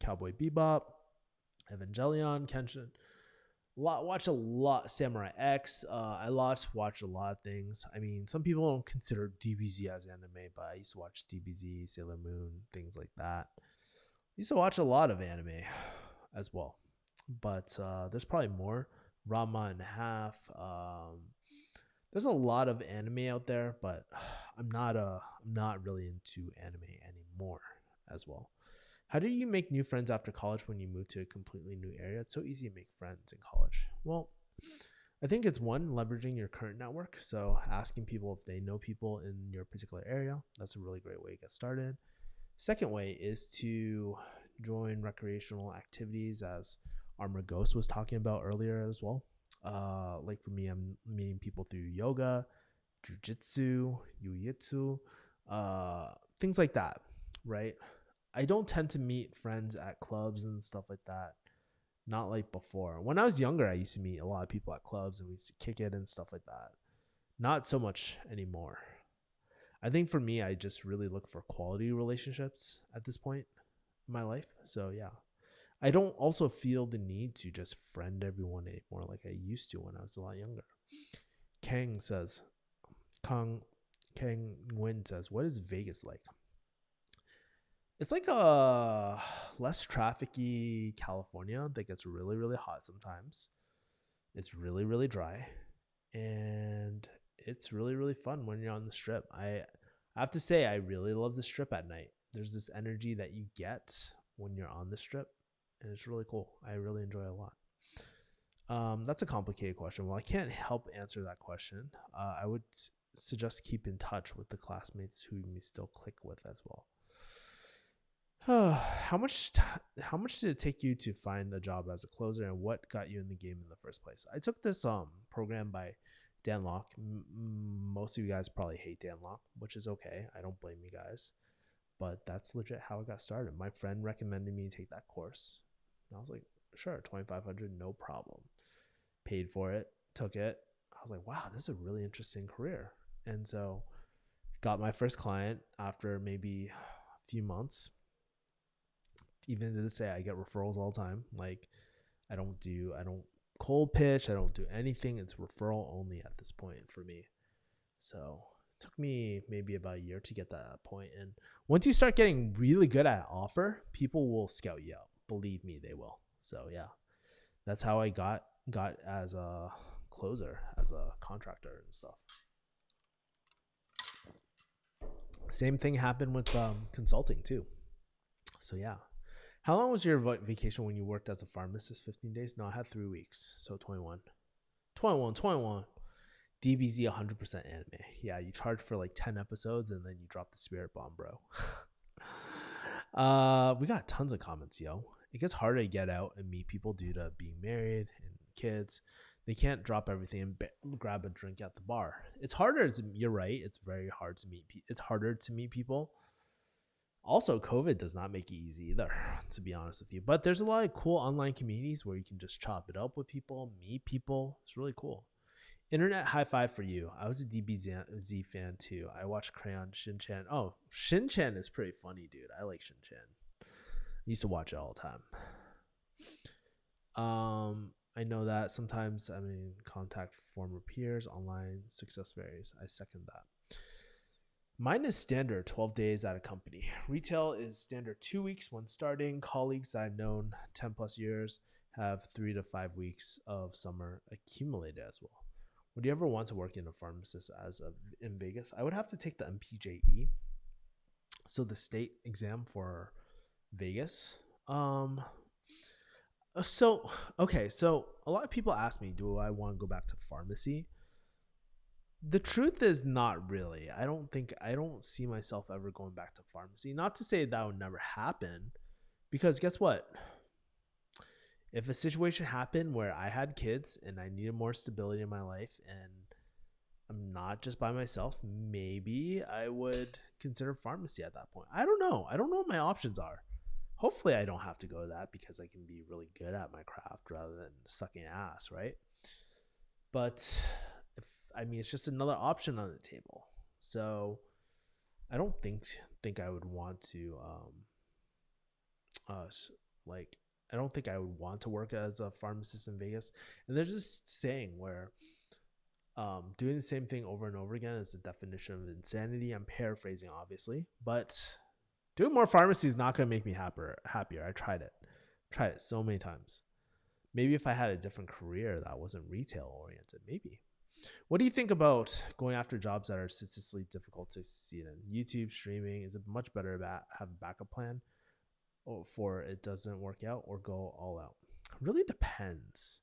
Cowboy Bebop, Evangelion, Kenshin. Watch a lot. Samurai X. I watch a lot of things. I mean, some people don't consider DBZ as anime, but I used to watch DBZ, Sailor Moon, things like that. I used to watch a lot of anime as well, but there's probably more. Rama and half. There's a lot of anime out there, but I'm not really into anime anymore as well. How do you make new friends after college when you move to a completely new area? It's so easy to make friends in college. Well, I think it's one, leveraging your current network. So asking people if they know people in your particular area. That's a really great way to get started. Second way is to join recreational activities, as Armor Ghost was talking about earlier as well. Like for me, I'm meeting people through yoga, jujitsu, jiu-jitsu, things like that, right? I don't tend to meet friends at clubs and stuff like that. Not like before. When I was younger, I used to meet a lot of people at clubs and we used to kick it and stuff like that. Not so much anymore. I think for me, I just really look for quality relationships at this point in my life. So yeah, I don't also feel the need to just friend everyone anymore like I used to when I was a lot younger. Kang says, Kang Kang Nguyen says, what is Vegas like? It's like a less trafficy California that gets really, really hot sometimes. It's really, really dry. And it's really, really fun when you're on the strip. I have to say, I really love the strip at night. There's this energy that you get when you're on the strip, and it's really cool. I really enjoy it a lot. That's a complicated question. Well, I can't help answer that question. I would suggest keep in touch with the classmates who you may still click with as well. How much did it take you to find a job as a closer, and what got you in the game in the first place? I took this program by Dan Locke. Most of you guys probably hate Dan Locke, which is okay. I don't blame you guys, but that's legit how I got started. My friend recommended me to take that course. And I was like, sure, 2,500, no problem. Paid for it, took it. I was like, wow, this is a really interesting career, and so got my first client after maybe a few months. Even to this day, I get referrals all the time. Like, I don't cold pitch. I don't do anything. It's referral only at this point for me. So it took me maybe about a year to get to that point. And once you start getting really good at offer, people will scout you out. Believe me, they will. So yeah, that's how I got as a closer, as a contractor and stuff. Same thing happened with consulting too. So yeah. How long was your vacation when you worked as a pharmacist? 15 days? No, I had 3 weeks. So 21. 21, 21. DBZ 100% anime. Yeah, you charge for like 10 episodes and then you drop the spirit bomb, bro. We got tons of comments, yo. It gets harder to get out and meet people due to being married and kids. They can't drop everything and grab a drink at the bar. It's harder to, you're right. It's very hard to meet. It's harder to meet people. Also, COVID does not make it easy either, to be honest with you. But there's a lot of cool online communities where you can just chop it up with people, meet people. It's really cool. Internet high five for you. I was a DBZ fan too. I watched Crayon Shin-Chan. Oh, Shin-Chan is pretty funny, dude. I like Shin-Chan. I used to watch it all the time. I know that sometimes, I mean, contact former peers, online success varies. I second that. Mine is standard 12 days at a company. Retail is standard 2 weeks when starting. Colleagues I've known 10 plus years have 3 to 5 weeks of summer accumulated as well. Would you ever want to work in a pharmacist in Vegas? I would have to take the MPJE, so the state exam for Vegas. Um, so okay, so a lot of people ask me, do I want to go back to pharmacy? The truth is not really. I don't see myself ever going back to pharmacy. Not to say that would never happen, because guess what? If a situation happened where I had kids and I needed more stability in my life and I'm not just by myself, maybe I would consider pharmacy at that point. I don't know. I don't know what my options are. Hopefully I don't have to go to that because I can be really good at my craft rather than sucking ass, right? But if I mean it's just another option on the table. So I don't think I would want to uh like I don't think I would want to work as a pharmacist in Vegas. And there's this saying where doing the same thing over and over again is the definition of insanity. I'm paraphrasing, obviously, but doing more pharmacy is not going to make me happier. I tried it so many times. Maybe if I had a different career that wasn't retail oriented, maybe. What do you think about going after jobs that are statistically difficult to succeed in? YouTube streaming, is it much better to have a backup plan for it doesn't work out, or go all out? It really depends.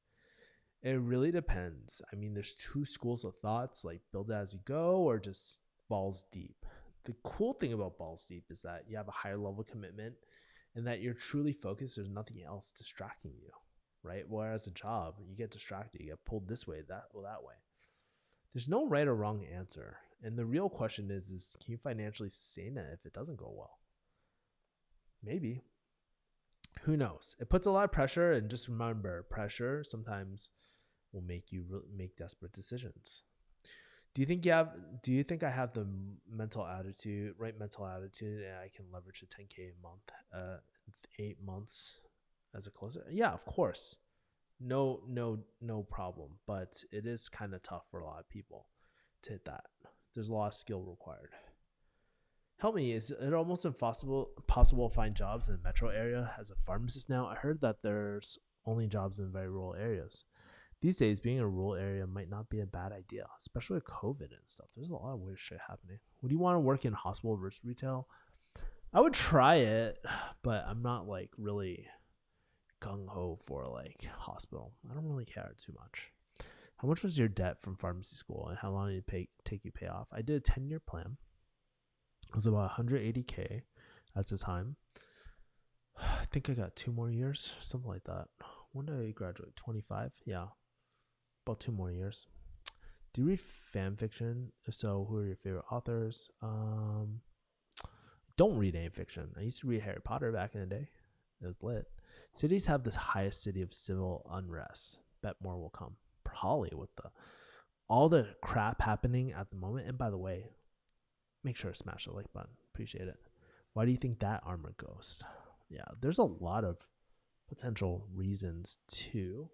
It really depends. I mean, there's two schools of thoughts, like build it as you go or just balls deep. The cool thing about balls deep is that you have a higher level of commitment and that you're truly focused. There's nothing else distracting you, right? Whereas a job, you get distracted, you get pulled this way, that way. There's no right or wrong answer. And the real question is can you financially sustain it if it doesn't go well? Maybe. Who knows? It puts a lot of pressure, and just remember, pressure sometimes will make you make desperate decisions. Do you think you have? Do you think I have the right mental attitude, and I can leverage a 10K a month, 8 months as a closer? Yeah, of course. No problem. But it is kind of tough for a lot of people to hit that. There's a lot of skill required. Help me, is it almost impossible to find jobs in the metro area as a pharmacist now? I heard that there's only jobs in very rural areas. These days, being in a rural area might not be a bad idea, especially with COVID and stuff. There's a lot of weird shit happening. Would you want to work in hospital versus retail? I would try it, but I'm not like really gung ho for like hospital. I don't really care too much. How much was your debt from pharmacy school, and how long did it take you pay off? I did a 10-year plan. It was about 180K at the time. I think I got 2 more years, something like that. When did I graduate? 25? Yeah, about 2 more years. Do you read fan fiction? If so, who are your favorite authors? Don't read any fiction. I used to read Harry Potter back in the day. It was lit. Cities have the highest city of civil unrest. Bet more will come. Probably with all the crap happening at the moment. And by the way, make sure to smash the like button. Appreciate it. Why do you think that armored ghost? Yeah, there's a lot of potential reasons too.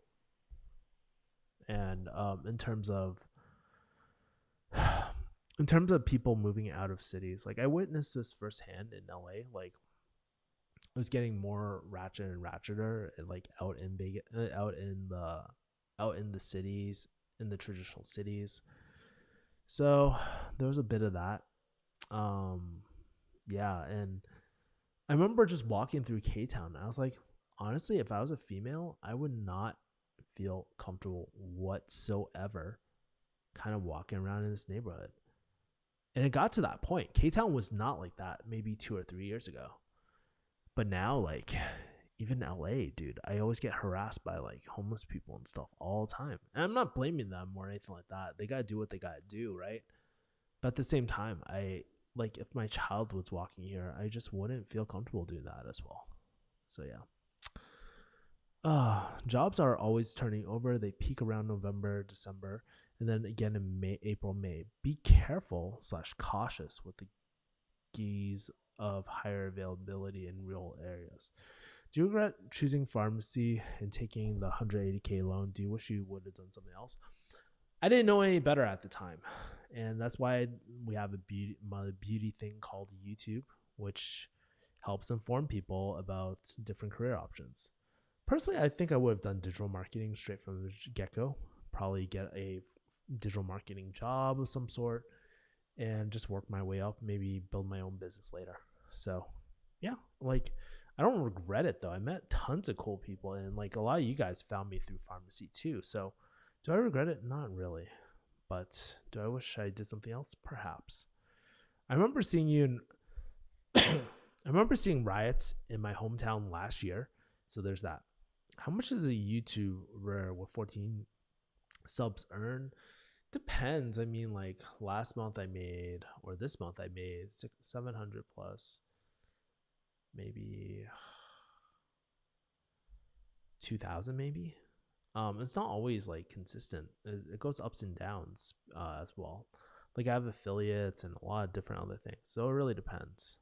And in terms of people moving out of cities, like I witnessed this firsthand in LA. Like it was getting more ratchet and ratcheter, like out in Vegas, out in the cities, in the traditional cities. So there was a bit of that. Yeah, and I remember just walking through K-Town. I was like, honestly, if I was a female, I would not feel comfortable whatsoever kind of walking around in this neighborhood. And it got to that point. K-Town was not like that maybe 2 or 3 years ago. But now, like, even LA, dude, I always get harassed by like homeless people and stuff all the time. And I'm not blaming them or anything like that. They got to do what they got to do, right? But at the same time, like if my child was walking here, I just wouldn't feel comfortable doing that as well. So yeah. Jobs are always turning over. They peak around November, December, and then again in May, April, May. Be careful / cautious with the geese of higher availability in rural areas. Do you regret choosing pharmacy and taking the 180K loan? Do you wish you would have done something else? I didn't know any better at the time, and that's why we have my beauty thing called YouTube, which helps inform people about different career options. Personally, I think I would have done digital marketing straight from the get go. Probably get a digital marketing job of some sort and just work my way up. Maybe build my own business later. So, yeah, like I don't regret it though. I met tons of cool people, and like a lot of you guys found me through pharmacy too. So, do I regret it? Not really. But do I wish I did something else? Perhaps. I remember seeing you in I remember seeing riots in my hometown last year. So there's that. How much does a YouTuber with 14 subs earn? Depends. I mean, like last month I made, or this month I made 700 plus, maybe 2,000, maybe. It's not always like consistent. It goes ups and downs as well. Like I have affiliates and a lot of different other things, so it really depends.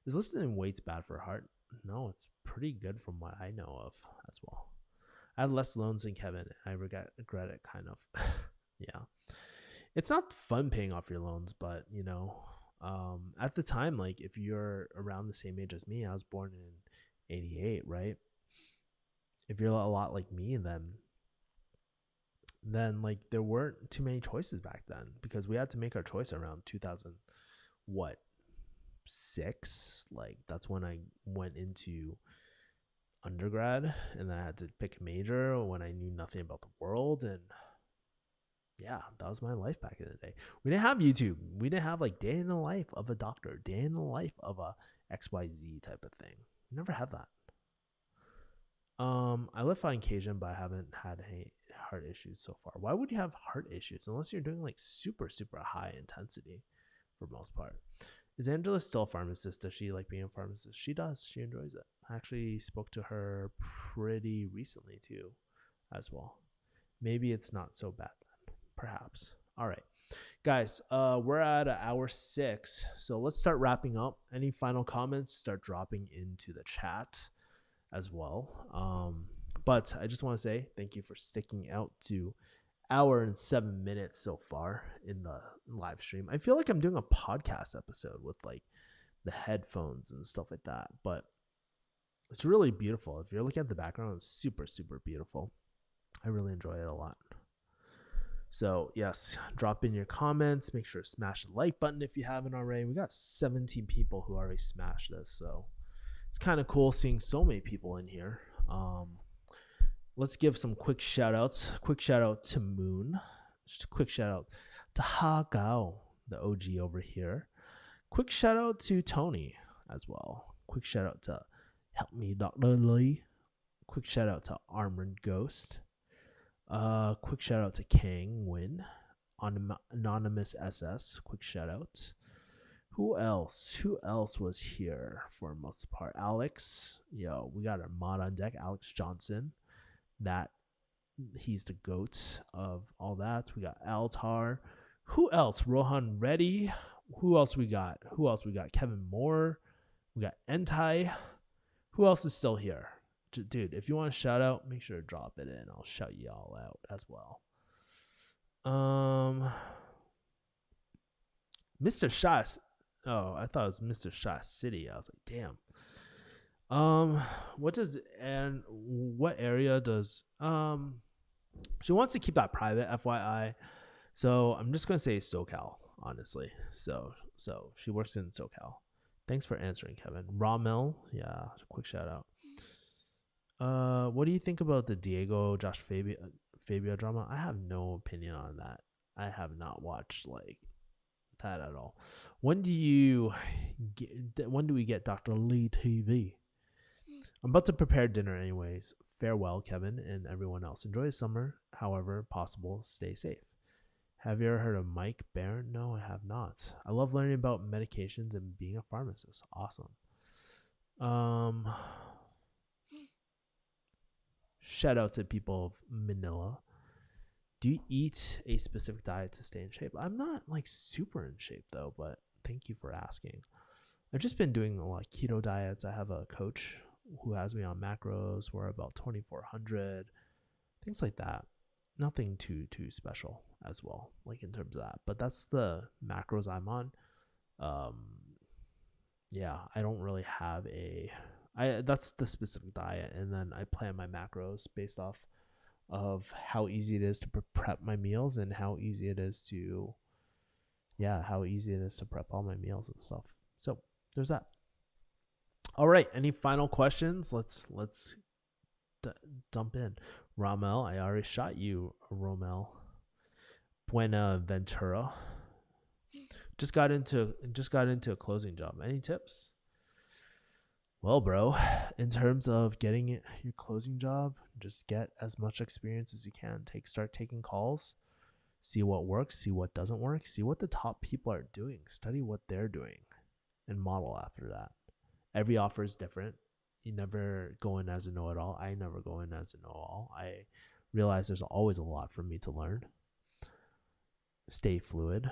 Is lifting weights bad for heart? No, it's pretty good from what I know of as well. I had less loans than Kevin. I regret it kind of. Yeah, it's not fun paying off your loans, but at the time, like if you're around the same age as me, I was born in '88, right? If you're a lot like me, then like there weren't too many choices back then because we had to make our choice around 2000, what, 6. Like that's when I went into undergrad, and then I had to pick a major when I knew nothing about the world. And yeah, that was my life back in the day. We didn't have YouTube. We didn't have like day in the life of a doctor, day in the life of a XYZ type of thing. We never had that. I live on occasion, but I haven't had any heart issues so far. Why would you have heart issues unless you're doing like super, super high intensity for most part? Is Angela still a pharmacist? Does she like being a pharmacist? She does. She enjoys it. I actually spoke to her pretty recently too, as well. Maybe it's not so bad then. Perhaps. All right, guys. We're at hour 6, so let's start wrapping up. Any final comments? Start dropping into the chat as well. But I just want to say thank you for sticking out to hour and 7 minutes so far in the live stream. I feel like I'm doing a podcast episode with like the headphones and stuff like that, but it's really beautiful. If you're looking at the background, it's super, super beautiful. I really enjoy it a lot. So yes, drop in your comments. Make sure to smash the like button if you haven't already. We got 17 people who already smashed this, so it's kind of cool seeing so many people in here. Let's give some quick shout outs. Quick shout out to Moon. Just a quick shout out to Ha Gao, the OG over here. Quick shout out to Tony as well. Quick shout out to Help Me Dr. Lee. Quick shout out to Armored Ghost. Quick shout out to Kang Win. Anonymous SS. Quick shout out. Who else? Who else was here for the most part? Alex. Yo, we got our mod on deck. Alex Johnson. That he's the goat of all that. We got Altar. Who else? Rohan Reddy. Who else we got? Kevin Moore. We got Entai. Who else is still here? Dude, if you want to shout out, make sure to drop it in. I'll shout you all out as well. Mr. Shas. Oh, I thought it was Mr. Shas City. I was like, damn. What area does she wants to keep that private, FYI. So I'm just gonna say SoCal, honestly. So she works in SoCal. Thanks for answering, Kevin. Ramel, yeah, quick shout out. What do you think about the Diego Josh Fabio drama? I have no opinion on that. I have not watched like that at all. When do we get Dr. Lee TV? I'm about to prepare dinner anyways. Farewell, Kevin, and everyone else. Enjoy the summer. However possible, stay safe. Have you ever heard of Mike Barron? No, I have not. I love learning about medications and being a pharmacist. Awesome. Shout out to people of Manila. Do you eat a specific diet to stay in shape? I'm not like super in shape though, but thank you for asking. I've just been doing a lot of keto diets. I have a coach who has me on macros. We're about 2400, things like that. Nothing too special as well, like in terms of that. But that's the macros I'm on. Um, yeah, I don't really have that's the specific diet, and then I plan my macros based off of how easy it is to prep my meals and how easy it is to prep all my meals and stuff. So there's that. All right, any final questions? Let's dump in. Rommel, I already shot you, Rommel. Buenaventura. Just got into a closing job. Any tips? Well, bro, in terms of getting your closing job, just get as much experience as you can. Start taking calls, see what works, see what doesn't work, see what the top people are doing, study what they're doing, and model after that. Every offer is different. You never go in as a know-it-all. I never go in as a know-it-all. I realize there's always a lot for me to learn. Stay fluid.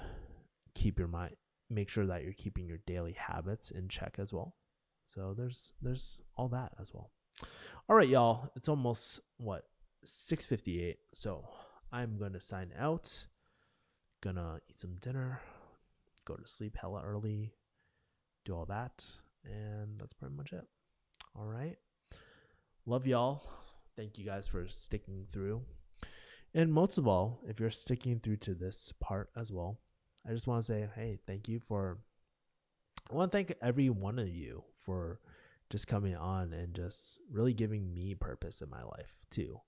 Keep your mind. Make sure that you're keeping your daily habits in check as well. So there's all that as well. All right, y'all. It's almost 6:58. So I'm gonna sign out. Gonna eat some dinner. Go to sleep hella early. Do all that, and that's pretty much it. All right. Love y'all. Thank you guys for sticking through. And most of all, if you're sticking through to this part as well, I just want to say, hey, I want to thank every one of you for just coming on and just really giving me purpose in my life too.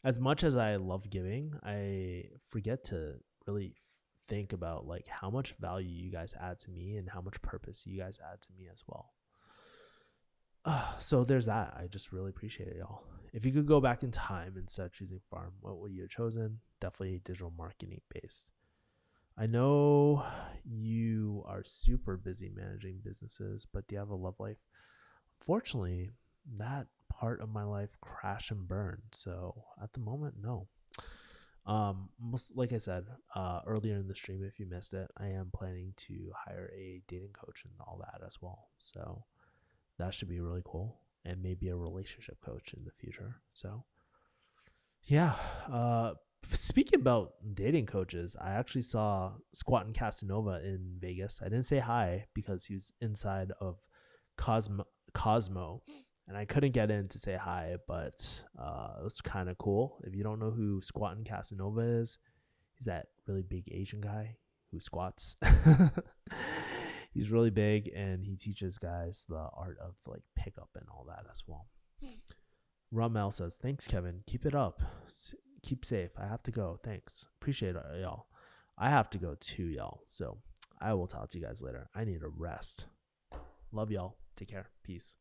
As much as I love giving, I forget to really think about like how much value you guys add to me and how much purpose you guys add to me as well. So there's that. I just really appreciate it, y'all. If you could go back in time instead of choosing farm, what would you have chosen? Definitely digital marketing based. I know you are super busy managing businesses, but do you have a love life? Unfortunately, that part of my life crashed and burned. So at the moment, no. Like I said earlier in the stream, if you missed it, I am planning to hire a dating coach and all that as well. So that should be really cool, and maybe a relationship coach in the future. So yeah. Speaking about dating coaches, I actually saw Squattin' Casanova in Vegas. I didn't say hi because he was inside of Cosmo, and I couldn't get in to say hi, but it was kind of cool. If you don't know who Squattin' Casanova is, he's that really big Asian guy who squats. He's really big, and he teaches guys the art of like pickup and all that as well. Rommel says, thanks, Kevin. Keep it up. Keep safe. I have to go. Thanks. Appreciate it, y'all. I have to go too, y'all. So I will talk to you guys later. I need a rest. Love y'all. Take care. Peace.